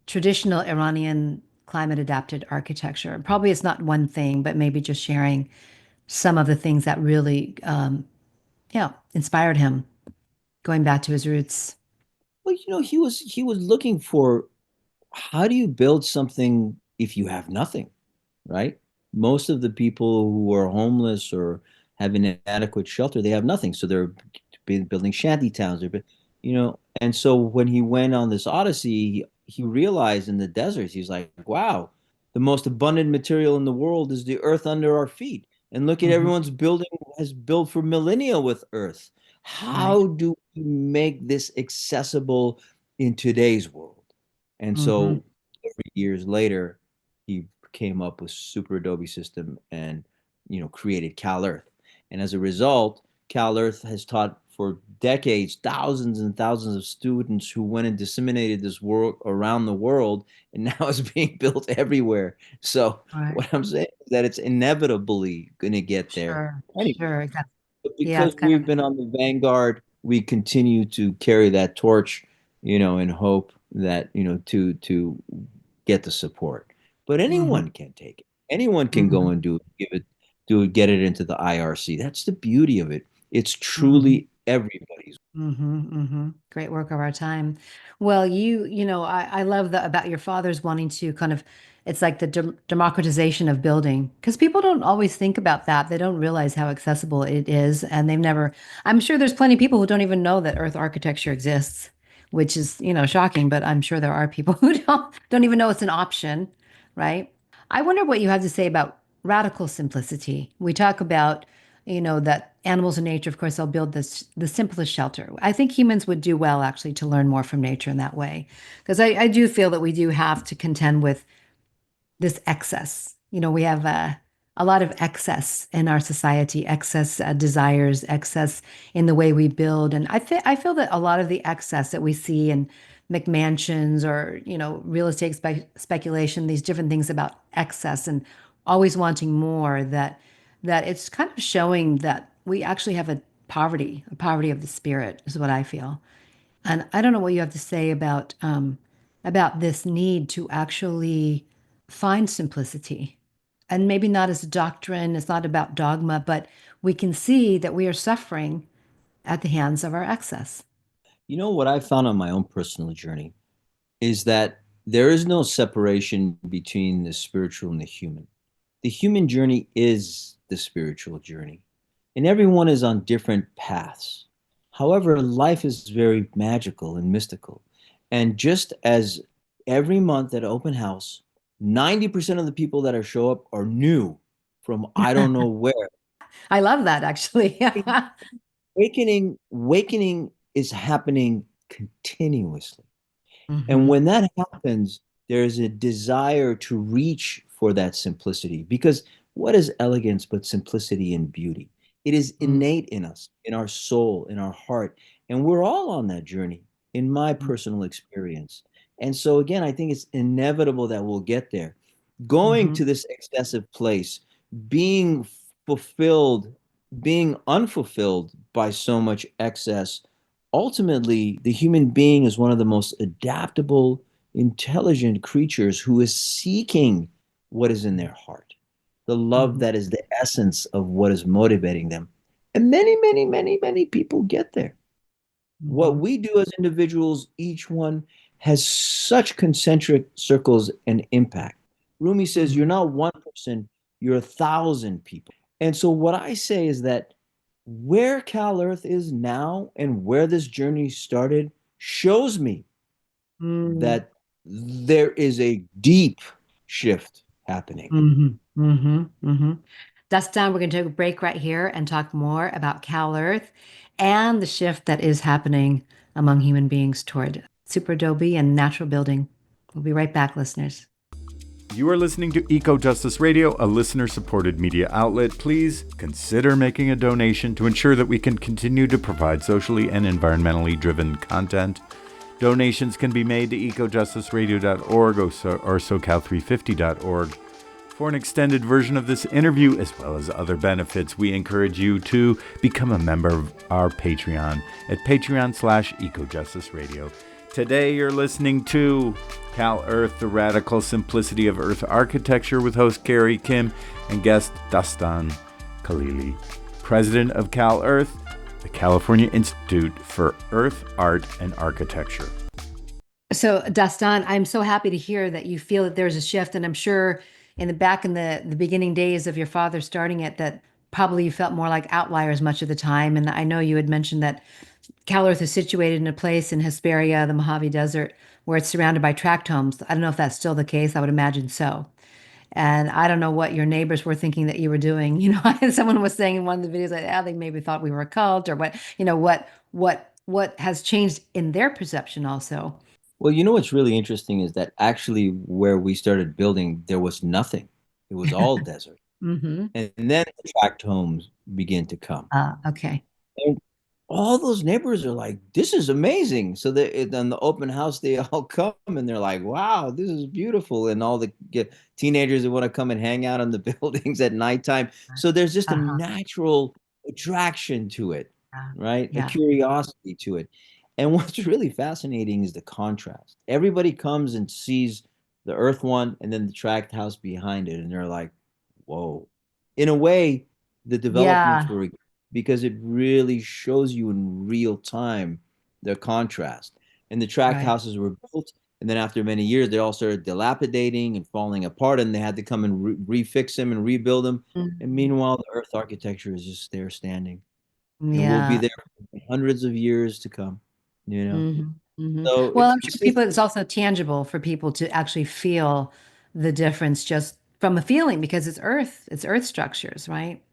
traditional Iranian climate adapted architecture? Probably it's not one thing, but maybe just sharing some of the things that really, yeah, inspired him going back to his roots. Well, he was looking for, how do you build something if you have nothing, right? Most of the people who are homeless or have inadequate shelter, they have nothing. So they're building shanty towns. And so when he went on this odyssey, he realized in the deserts, he's like, wow, the most abundant material in the world is the earth under our feet. And look at Mhm. everyone's building has built for millennia with earth. Right. How do we make this accessible in today's world? And Hmm. so years later, he came up with Super Adobe System and created CalEarth. And as a result, CalEarth has taught for decades thousands and thousands of students who went and disseminated this work around the world, and now it's being built everywhere. So Right. what I'm saying is that it's inevitably going to get there Sure. anyway. Sure. Exactly. But Yeah, because it's kind of. we've been on the vanguard, we continue to carry that torch, and hope that, to get the support. But Hmm. anyone can take it. Anyone can go Hmm. and get it into the IRC. That's the beauty of it. It's Hmm. truly everybody's. Great work of our time. Well, I love that about your father's wanting to kind of, it's like the democratization of building, because people don't always think about that. They don't realize how accessible it is, and I'm sure there's plenty of people who don't even know that Earth architecture exists, which is, shocking, but I'm sure there are people who don't even know it's an option, right? I wonder what you have to say about radical simplicity. We talk about, that animals in nature, of course, they'll build the simplest shelter. I think humans would do well actually to learn more from nature in that way, because I do feel that we do have to contend with this excess. We have a lot of excess in our society, excess desires, excess in the way we build. And I feel that a lot of the excess that we see in McMansions or, real estate speculation, these different things about excess and always wanting more, that it's kind of showing that we actually have a poverty of the spirit is what I feel. And I don't know what you have to say about this need to actually find simplicity. And maybe not as a doctrine, it's not about dogma, but we can see that we are suffering at the hands of our excess. You know what I found on my own personal journey is that there is no separation between the spiritual and the human. The human journey is the spiritual journey, and everyone is on different paths. However, life is very magical and mystical. And just as every month at open house, 90% of the people that are show up are new from I don't know where. I love that actually. Awakening is happening continuously. And Hmm. when that happens, there's a desire to reach for that simplicity. Because what is elegance but simplicity and beauty? It is innate in us, in our soul, in our heart. And we're all on that journey, in my personal experience. And so, again, I think it's inevitable that we'll get there. Going Hmm. to this excessive place, being fulfilled, being unfulfilled by so much excess, ultimately, the human being is one of the most adaptable, intelligent creatures who is seeking what is in their heart, the love Hmm. that is the essence of what is motivating them. And many, many, many, many people get there. What Hmm. we do as individuals, each one has such concentric circles and impact. Rumi says, you're Hmm. not one person, you're 1,000 people. And so, what I say is that where CalEarth is now and where this journey started shows me Hmm. that there is a deep shift happening. Hmm. Hmm. Hmm. Dastan, we're going to take a break right here and talk more about CalEarth and the shift that is happening among human beings toward super adobe and natural building. We'll be right back, listeners. You are listening to Eco Justice Radio, a listener-supported media outlet. Please consider making a donation to ensure that we can continue to provide socially and environmentally driven content. Donations can be made to ecojusticeradio.org or socal350.org. For an extended version of this interview, as well as other benefits, we encourage you to become a member of our Patreon at patreon.com/ecojusticeradio. Today you're listening to CalEarth, the radical simplicity of Earth architecture with host Carrie Kim and guest Dastan Khalili, president of CalEarth, the California Institute for Earth, Art, and Architecture. So, Dastan, I'm so happy to hear that you feel that there's a shift, and I'm sure in the beginning days of your father starting it, that probably you felt more like outliers much of the time. And I know you had mentioned that CalEarth is situated in a place in Hesperia, the Mojave Desert, where it's surrounded by tract homes. I don't know if that's still the case. I would imagine so. And I don't know what your neighbors were thinking that you were doing. Someone was saying in one of the videos that they maybe thought we were a cult or what has changed in their perception also. Well, you know what's really interesting is that actually where we started building, there was nothing. It was all desert. Mm-hmm. And then the tract homes begin to come. Okay. And all those neighbors are like, this is amazing. So on the open house, they all come and they're like, wow, this is beautiful. And all the teenagers that want to come and hang out in the buildings at nighttime. So there's just a Uh-huh. natural attraction to it, Yeah. right? A Yeah. curiosity to it. And what's really fascinating is the contrast. Everybody comes and sees the Earth one and then the tract house behind it. And they're like, whoa. In a way, the developments Yeah. were because it really shows you in real time the contrast. And the tract Right. houses were built, and then after many years, they all started dilapidating and falling apart, and they had to come and refix them and rebuild them. And Mhm. meanwhile, the Earth architecture is just there standing, and will be Yeah. there for hundreds of years to come. You know, Hmm. Hmm. so Well, it's I'm sure it's people, just it's also tangible for people to actually feel the difference just from a feeling because it's earth structures, right?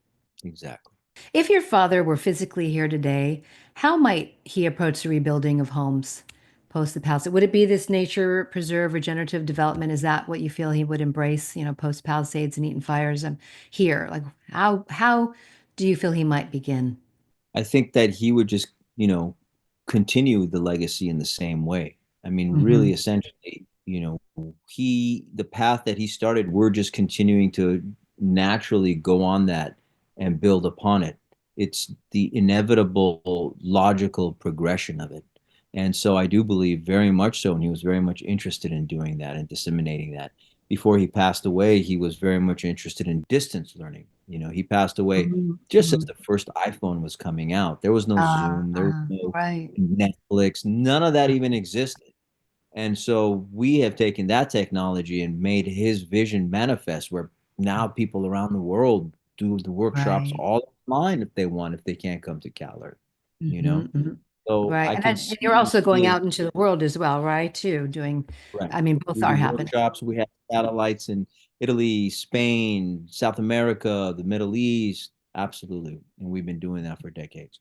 exactly. If your father were physically here today, how might he approach the rebuilding of homes post the Palisades? Would it be this nature preserve regenerative development? Is that what you feel he would embrace, post Palisades and Eaton fires? Here, like how do you feel he might begin? I think that he would just, continue the legacy in the same way. I mean, really, Hmm. essentially, the path that he started, we're just continuing to naturally go on that and build upon it. It's the inevitable logical progression of it. And so I do believe very much so, and he was very much interested in doing that and disseminating that. Before he passed away, he was very much interested in distance learning. He passed away just as Hmm. the first iPhone was coming out. There was no Zoom, there was no Right. Netflix, none of that even existed. And so we have taken that technology and made his vision manifest, where now people around the world do the workshops Right. all online if they want, if they can't come to CalEarth, you Hmm. know? Hmm. So Right. I And, can and you're see also he going is out into the world as well, right? Too, doing, correct. I mean, both We are do happening. workshops. We have satellites in Italy, Spain, South America, the Middle East. Absolutely. And we've been doing that for decades.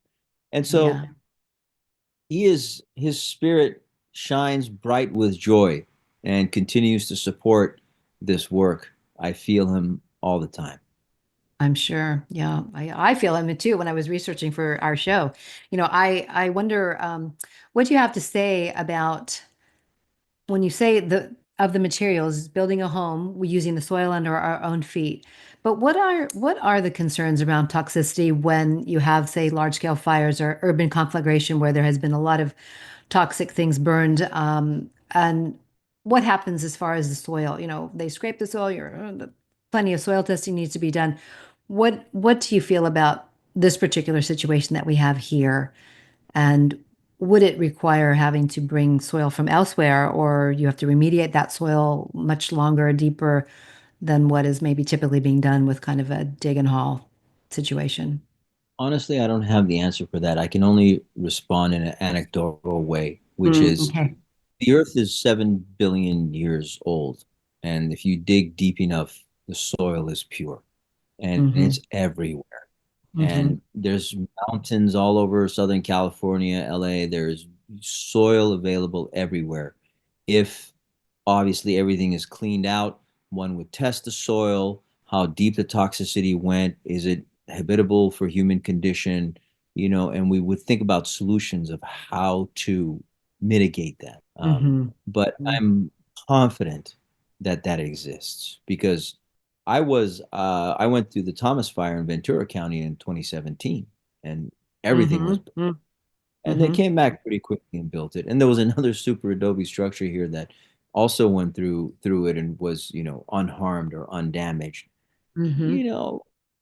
And so Yeah, his spirit shines bright with joy and continues to support this work. I feel him all the time. I'm sure. Yeah, I feel it too when I was researching for our show. I wonder what do you have to say about when you say the materials, building a home, we're using the soil under our own feet. But what are the concerns around toxicity when you have, say, large scale fires or urban conflagration where there has been a lot of toxic things burned? And what happens as far as the soil? They scrape the soil. Plenty of soil testing needs to be done. What do you feel about this particular situation that we have here? And would it require having to bring soil from elsewhere, or you have to remediate that soil much longer, deeper than what is maybe typically being done with kind of a dig and haul situation? Honestly, I don't have the answer for that. I can only respond in an anecdotal way, which is Okay. the Earth is 7 billion years old. And if you dig deep enough, the soil is pure and Mm-hmm. it's everywhere. Mm-hmm. And there's mountains all over Southern California, LA. There's soil available everywhere. If obviously everything is cleaned out, one would test the soil, how deep the toxicity went, is it habitable for human condition, and we would think about solutions of how to mitigate that. Mm-hmm. But I'm confident that that exists because I went through the Thomas Fire in Ventura County in 2017, and everything was, Mm-hmm. and they Mm-hmm. came back pretty quickly and built it. And there was another super adobe structure here that also went through it and was, unharmed or undamaged. Mm-hmm. You know,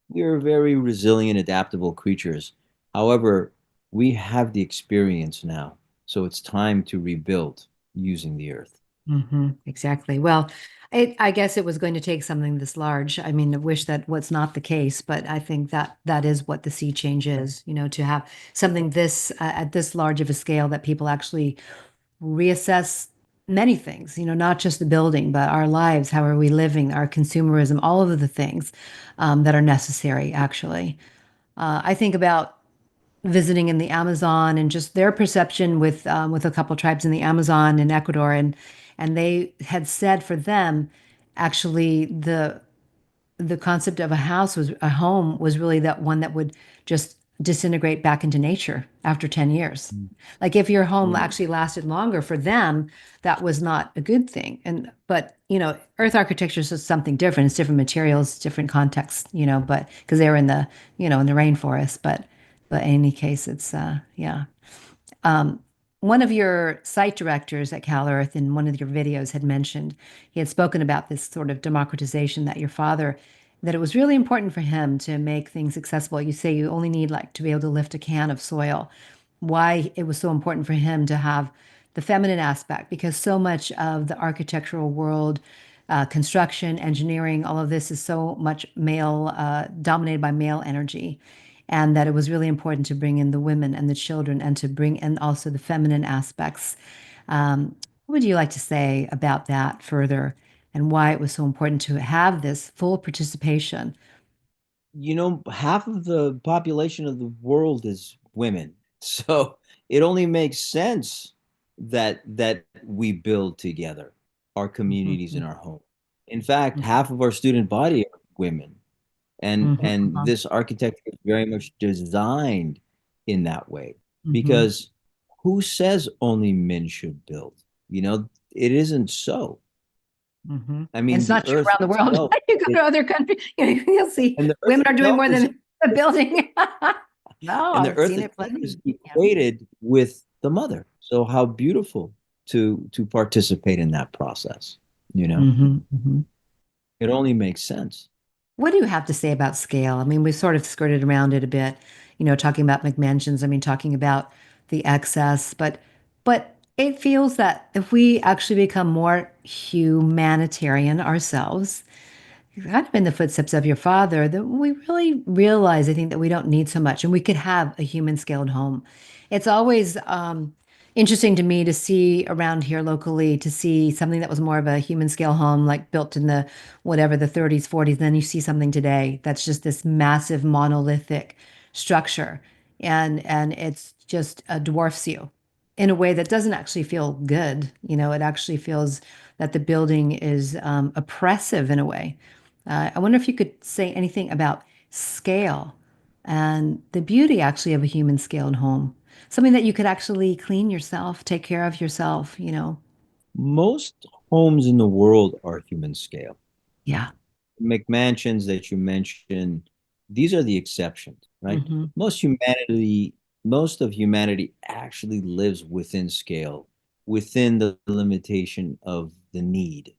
we're very resilient, adaptable creatures. However, we have the experience now, so it's time to rebuild using the earth. Mm-hmm. Exactly. Well, I guess it was going to take something this large. I mean, I wish that was not the case, but I think that that is what the sea change is, to have something this at this large of a scale that people actually reassess many things, not just the building, but our lives, how are we living, our consumerism, all of the things that are necessary, actually. I think about visiting in the Amazon and just their perception with a couple tribes in the Amazon in Ecuador, and they had said for them, actually the concept of a home was really that one that would just disintegrate back into nature after 10 years. Like if your home Mm. actually lasted longer for them, that was not a good thing. But earth architecture is just something different. It's different materials, different context, but because they're in the rainforest. But in any case, it's yeah. Um, one of your site directors at CalEarth in one of your videos had mentioned he had spoken about this sort of democratization that your father, that it was really important for him to make things accessible. You say you only need like to be able to lift a can of soil. Why it was so important for him to have the feminine aspect, because so much of the architectural world, construction, engineering, all of this is so much male, dominated by male energy, and that it was really important to bring in the women and the children and to bring in also the feminine aspects. What would you like to say about that further and why it was so important to have this full participation? half of the population of the world is women. So it only makes sense that we build together our communities Mhm. in our home. In fact, half of our student body are women. And Mhm. this architecture is very much designed in that way Mhm. because who says only men should build? It isn't so. Mhm. I And mean, it's the not true earth around the world. itself You go is, to other countries, you'll see and the earth women are doing itself more is than the building. No, and the I've earth seen it itself plenty. is Yeah. equated with the mother. So how beautiful to participate in that process, you know? Mhm. Mhm. It only makes sense. What do you have to say about scale? I mean, we sort of skirted around it a bit, talking about McMansions. I mean, talking about the excess, but it feels that if we actually become more humanitarian ourselves, kind of in the footsteps of your father, that we really realize, I think, that we don't need so much and we could have a human scaled home. It's always interesting to me to see around here locally, to see something that was more of a human scale home, like built in the whatever, the 30s, 40s. Then you see something today that's just this massive monolithic structure. And it's just dwarfs you in a way that doesn't actually feel good. It actually feels that the building is oppressive in a way. I wonder if you could say anything about scale and the beauty actually of a human scaled home. Something that you could actually clean yourself, take care of yourself. Most homes in the world are human scale. Yeah. McMansions that you mentioned, these are the exceptions, right? Mm-hmm. Most of humanity actually lives within scale, within the limitation of the need.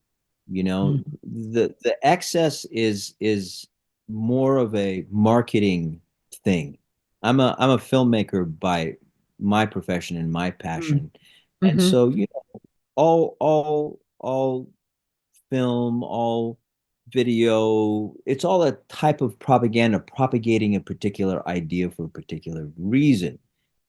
Mm-hmm. The excess is more of a marketing thing. I'm a filmmaker by my profession and my passion. And Mm-hmm. so, all film, all video, it's all a type of propaganda propagating a particular idea for a particular reason.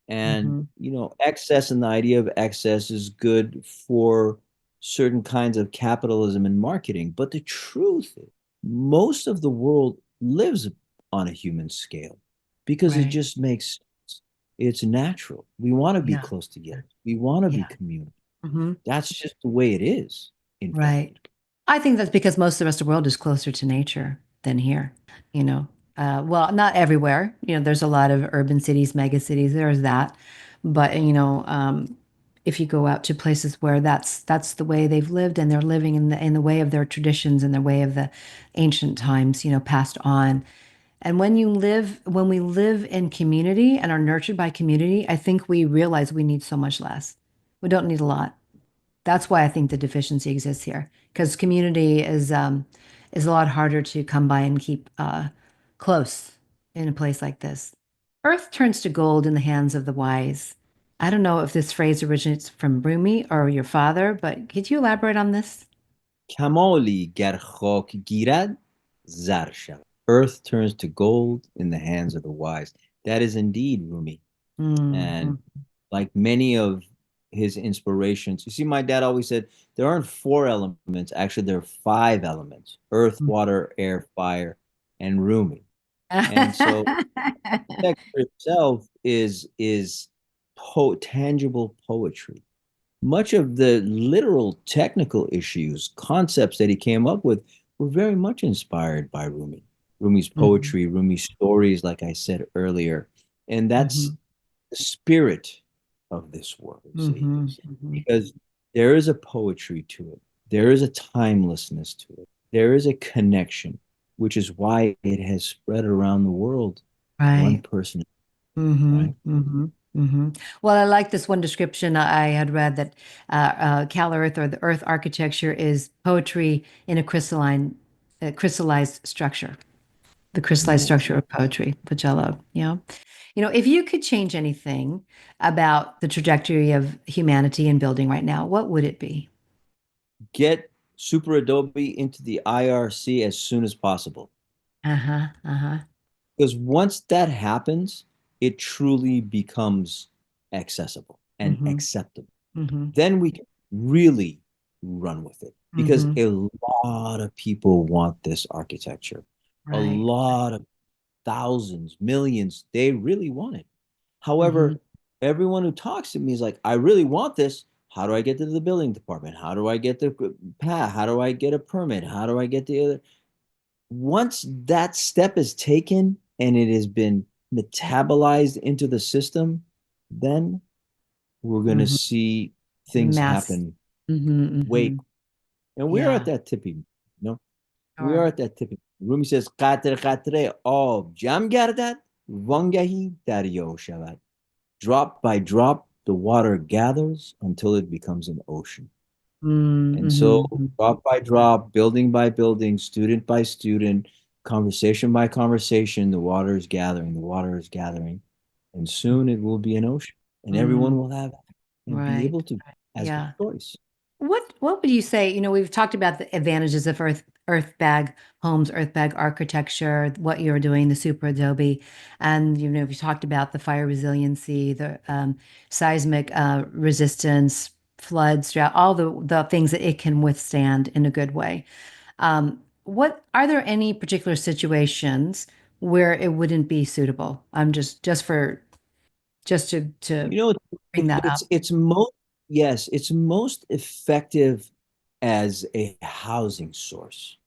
And, Mm-hmm. excess and the idea of excess is good for certain kinds of capitalism and marketing. But the truth is, most of the world lives on a human scale because it Right. just makes sense. It's natural. We want to be Yeah. close together. We want to be Yeah. communal. Mm-hmm. That's just the way it is, in Right. fact. I think that's because most of the rest of the world is closer to nature than here, you know. Well, not everywhere. There's a lot of urban cities, mega cities. There's that, but if you go out to places where that's the way they've lived, and they're living in the way of their traditions and the way of the ancient times, passed on. And when we live in community and are nurtured by community, I think we realize we need so much less. We don't need a lot. That's why I think the deficiency exists here, because community is a lot harder to come by and keep close in a place like this. Earth turns to gold in the hands of the wise. I don't know if this phrase originates from Rumi or your father, but could you elaborate on this? کمالی گر خاک گیرد زر شود. Earth turns to gold in the hands of the wise. That is indeed Rumi. And Mm-hmm. like many of his inspirations, you see, my dad always said there aren't four elements. Actually, there are five elements: earth, water, air, fire, and Rumi. And so architecture itself is tangible poetry. Much of the literal technical issues, concepts that he came up with were very much inspired by Rumi. Rumi's Mm-hmm. poetry, Rumi's stories, like I said earlier. And Mm-hmm. that's the spirit of this work, see, Mm-hmm. Mm-hmm. because there is a poetry to it, there is a timelessness to it, there is a connection, which is why it has spread around the world, one Right. person, Mm-hmm. right? Mm-hmm. Mm-hmm. Well, I like this one description I had read that CalEarth, or the Earth architecture, is poetry in a crystallized structure. The crystallized Yes. structure of poetry, which I love. If you could change anything about the trajectory of humanity and building right now, what would it be? Get Super Adobe into the IRC as soon as possible. Uh-huh. Uh-huh. Because once that happens, it truly becomes accessible and Mm-hmm. acceptable. Mm-hmm. Then we can really run with it because Mm-hmm. a lot of people want this architecture. A Right. lot of thousands, millions. They really want it. Mm-hmm. However, everyone who talks to me is like, I really want this. How do I get to the building department? How do I get the path? How do I get a permit? How do I get the other? Once that step is taken and it has been metabolized into the system, then we're going to Mm-hmm. see things Mass. happen Mm-hmm. way. Mm-hmm. And we are at Yeah. that tipping, you know, we are Sure. at that tipping. Rumi says, "Qatre qatre ab jam gardad, vangahi daryo shavad." Drop by drop, the water gathers until it becomes an ocean. And so, Mm-hmm. drop by drop, building by building, student by student, conversation by conversation, the water is gathering, the water is gathering. And soon it will be an ocean, and everyone Mm-hmm. will have and be Right. able to as a Yeah. choice. What would you say? We've talked about the advantages of earth bag homes, earth bag architecture, what you're doing, the super adobe, and we talked about the fire resiliency, the seismic resistance, floods, drought, all the things that it can withstand in a good way. What are there any particular situations where it wouldn't be suitable? I'm just to You know, bring that up. it's most yes, it's most effective as a housing source.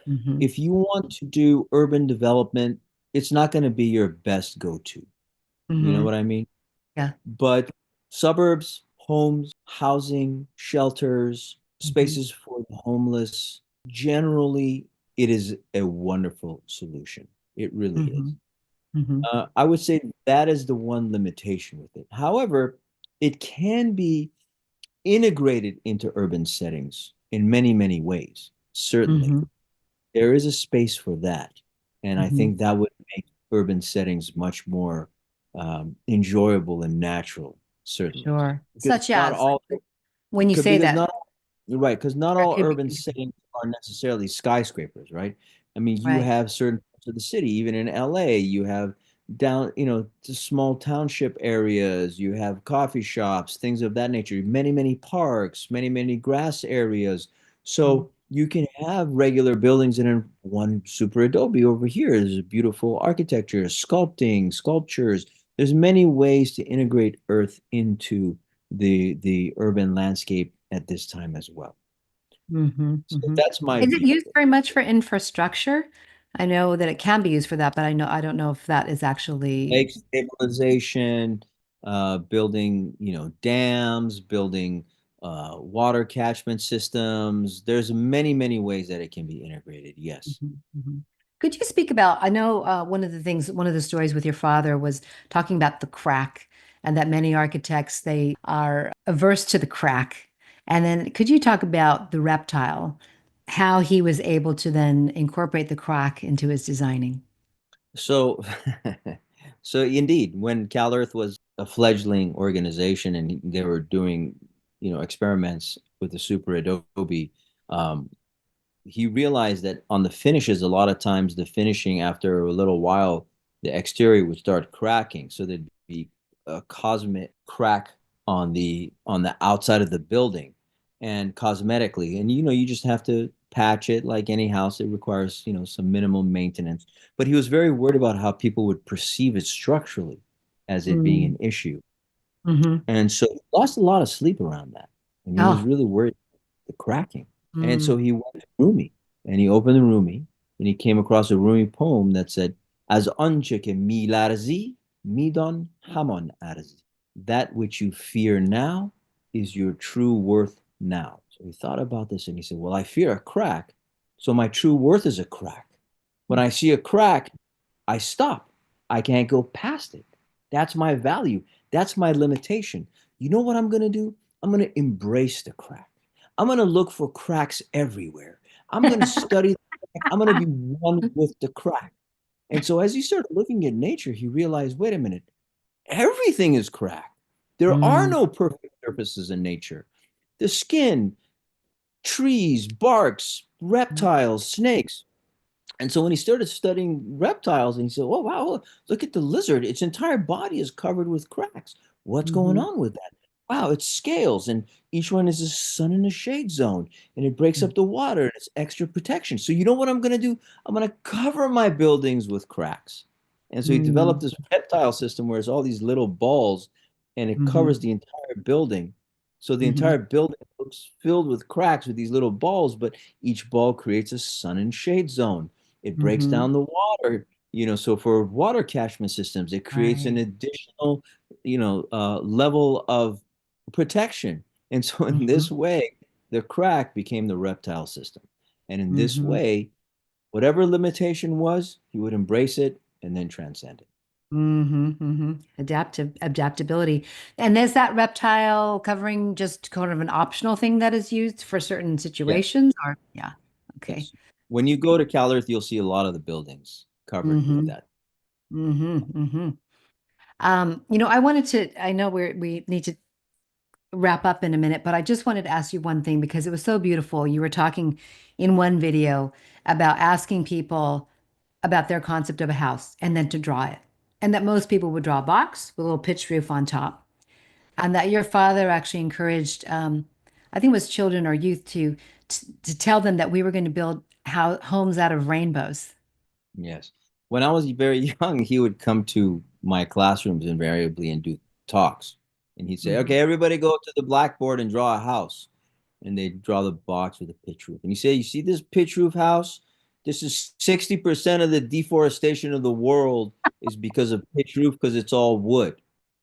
Hmm. If you want to do urban development, it's not going to be your best go-to. You know Hmm. what I mean? Yeah. But suburbs, homes, housing, shelters, Hmm. spaces for the homeless, generally, it is a wonderful solution. It really is. Hmm. Hmm. I would say that is the one limitation with it. However, it can be integrated into urban settings in many, many ways. Certainly, Hmm. there is a space for that. And I Hmm. think that would make urban settings much more enjoyable and natural, certainly. Sure. Because Such not as, all, when you say because that, not you're right, because not there all could urban be, settings are necessarily skyscrapers, right? I mean, you right. have certain parts of the city, even in LA, you have down, just small township areas, you have coffee shops, things of that nature, many, many parks, many, many grass areas. Mhm. So you can have regular buildings and then one super adobe over here. There's a beautiful architecture, sculpting, sculptures. There's many ways to integrate earth into the urban landscape at this time as well. Hmm. So Hmm. that's my Is it view of used it. very much for infrastructure? I know that it can be used for that, but I don't know if that is actually. Lake stabilization, building, dams, building water catchment systems. There's many, many ways that it can be integrated. Yes. Mhm, mhm. Could you speak about, I know one of the stories with your father was talking about the crack, and that many architects, they are averse to the crack. And then could you talk about the reptile, how he was able to then incorporate the crack into his designing? So, so indeed, when CalEarth was a fledgling organization and they were doing, experiments with the Super Adobe, um, he realized that on the finishes, a lot of times the finishing after a little while, the exterior would start cracking. So there'd be a cosmetic crack on the outside of the building and cosmetically. And you just have to patch it like any house. It requires, some minimal maintenance. But he was very worried about how people would perceive it structurally as it being an issue. Mm-hmm. And so he lost a lot of sleep around that. And he was Oh. really worried about the cracking. And Mm. so he went to Rumi and he opened the Rumi and he came across a Rumi poem that said, "Az anche ke mi larzi, midon hamon arzi." That which you fear now is your true worth now. So he thought about this and he said, well, I fear a crack. So my true worth is a crack. When I see a crack, I stop. I can't go past it. That's my value. That's my limitation. You know what I'm going to do? I'm going to embrace the crack. I'm going to look for cracks everywhere. I'm going to study the crack. I'm going to be one with the crack. And so as he started looking at nature, he realized, wait a minute, everything is cracked. There are Mm. no perfect surfaces in nature. The skin, trees, barks, reptiles, snakes, and so when he started studying reptiles, and he said, "Oh wow, look at the lizard! Its entire body is covered with cracks. What's going Mm-hmm. on with that? Wow, it's scales, and each one is a sun and a shade zone, and it breaks up the water, and it's extra protection. So you know what I'm going to do? I'm going to cover my buildings with cracks. And so he developed Mm, this reptile system where it's all these little balls and it covers mhm, the entire building. So the mhm, entire building looks filled with cracks with these little balls, but each ball creates a sun and shade zone. It breaks mhm. down the water, so for water catchment systems, it creates an Right. additional, level of protection. And so in this Mhm, way, the crack became the reptile system. And in this mhm, way, whatever limitation was, he would embrace it and then transcend it. mhm, mhm. Adaptability. And is that reptile covering just kind of an optional thing that is used for certain Yes, situations? Or yeah. Okay. yes. When you go to CalEarth, you'll see a lot of the buildings covered with Mm-hmm. that. Mm-hmm. Mm-hmm. I know we need to wrap up in a minute, but I just wanted to ask you one thing because it was so beautiful. You were talking in one video about asking people about their concept of a house and then to draw it. And that most people would draw a box with a little pitched roof on top. And that your father actually encouraged, I think it was children or youth to tell them that we were going to build homes out of rainbows. Yes. When I was very young, he would come to my classrooms invariably and do talks. And he'd say, Hmm. okay, everybody go to the blackboard and draw a house. And they'd draw the box with a pitch roof. And he said, you see this pitch roof house? This is 60% of the deforestation of the world is because of pitch roof because it's all wood.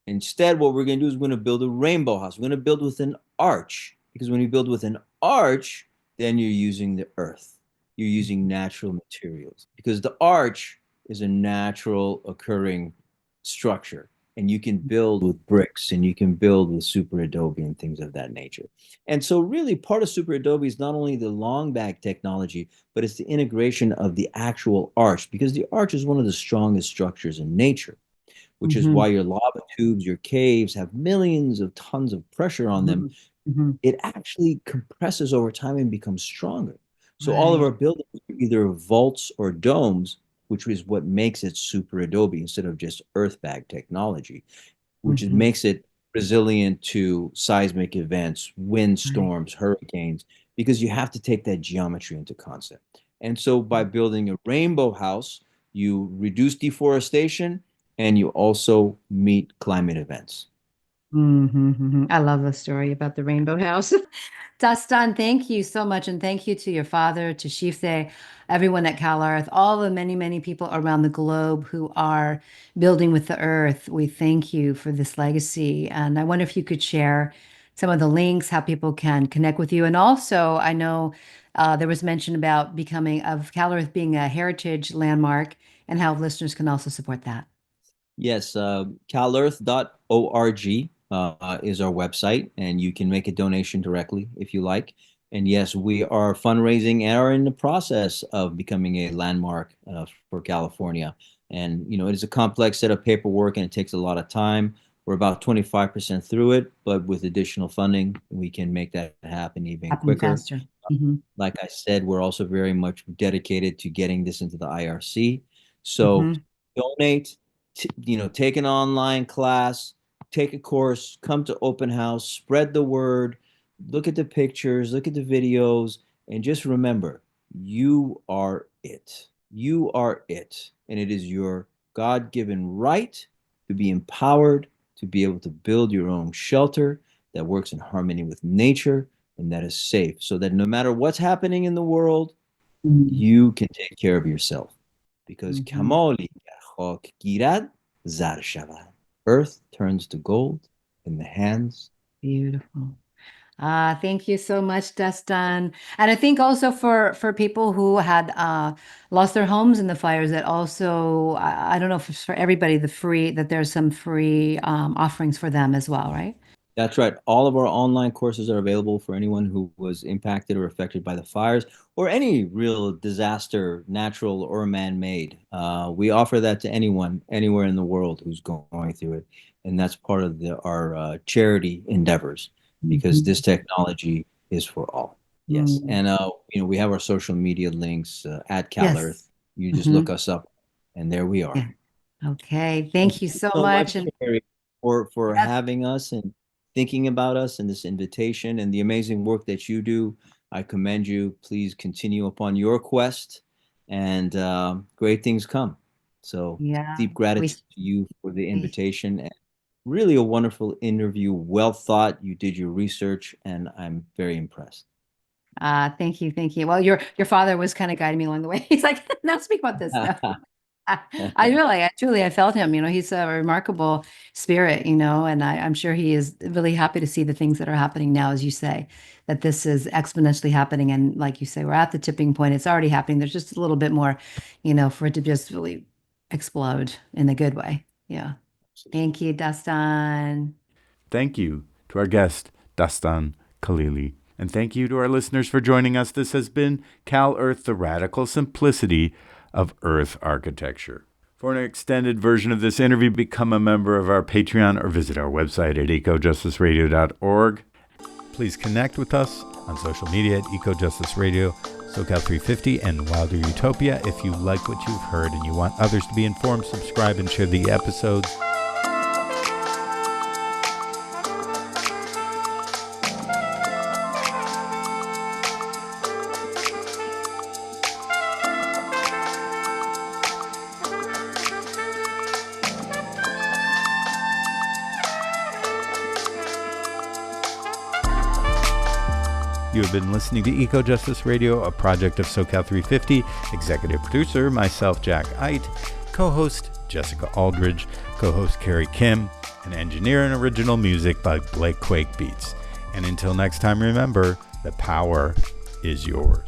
Instead, what we're going to do is we're going to build a rainbow house. We're going to build with an arch because when you build with an arch, then you're using the earth. You're using natural materials because the arch is a natural occurring structure and you can build with bricks and you can build with super adobe and things of that nature. And so really part of super adobe is not only the long bag technology, but it's the integration of the actual arch because the arch is one of the strongest structures in nature, which is Hmm. why your lava tubes, your caves have millions of tons of pressure on them. Hmm. Hmm. It actually compresses over time and becomes stronger. So all of Right. our buildings are either vaults or domes, which is what makes it super adobe instead of just earth bag technology, which Hmm. makes it resilient to seismic events, Right. windstorms, hurricanes, because you have to take that geometry into concept. And so by building a rainbow house, you reduce deforestation and you also meet climate events. I love the story about the rainbow house. Dastan, thank you so much. And thank you to your father, to Shifte, everyone at CalEarth, all the many, many people around the globe who are building with the earth. We thank you for this legacy. And I wonder if you could share some of the links, how people can connect with you. And also, I know there was mention about of CalEarth being a heritage landmark and how listeners can also support that. Yes, calearth.org is our website, and you can make a donation directly if you like. And yes, we are fundraising and are in the process of becoming a landmark for California. And, it is a complex set of paperwork and it takes a lot of time. We're about 25% through it, but with additional funding, we can make that happen even Happen quicker. faster. Hmm. Like I said, we're also very much dedicated to getting this into the IRC. So Hmm. donate, take an online class, take a course, come to open house, spread the word, look at the pictures, look at the videos, and just remember, you are it. You are it. And it is your God-given right to be empowered, to be able to build your own shelter that works in harmony with nature and that is safe so that no matter what's happening in the world, you can take care of yourself. Because Hmm. kamali خاک گیرد زر شود. Earth turns to gold in the hands. Beautiful. Thank you so much, Dastan. And I think also for people who had lost their homes in the fires, that also I don't know if it's for everybody that there's some free offerings for them as well, right? That's right. All of our online courses are available for anyone who was impacted or affected by the fires or any real disaster, natural or man-made. We offer that to anyone, anywhere in the world who's going through it, and that's part of our charity endeavors because Mhm. this technology is for all. Yes, Mm. and we have our social media links at Yes. CalEarth. You just Hmm. look us up, and there we are. Yeah. Okay. And Thank you thank you so so much. much, And Carrie, for yes, having us and thinking about us and this invitation and the amazing work that you do. I commend you. Please continue upon your quest, and great things come. So Yeah. deep gratitude to you for the invitation, and really a wonderful interview. Well thought. You did your research, and I'm very impressed. Thank you. Thank you. Well, your father was kind of guiding me along the way. He's like, no, speak about this. No. I felt him, he's a remarkable spirit, and I'm sure he is really happy to see the things that are happening now, as you say, that this is exponentially happening. And like you say, we're at the tipping point. It's already happening. There's just a little bit more, for it to just really explode in a good way. Yeah. Thank you, Dastan. Thank you to our guest, Dastan Khalili. And thank you to our listeners for joining us. This has been CalEarth, the radical simplicity of Earth architecture. For an extended version of this interview, become a member of our Patreon or visit our website at ecojusticeradio.org. Please connect with us on social media at Ecojustice Radio, SoCal350, and Wilder Utopia. If you like what you've heard and you want others to be informed, subscribe and share the episodes. You have been listening to Eco Justice Radio, a project of SoCal 350. Executive producer, myself, Jack Eit. Co-host, Jessica Aldridge. Co-host, Carrie Kim. And engineer and original music by Blake Quake Beats. And until next time, remember, the power is yours.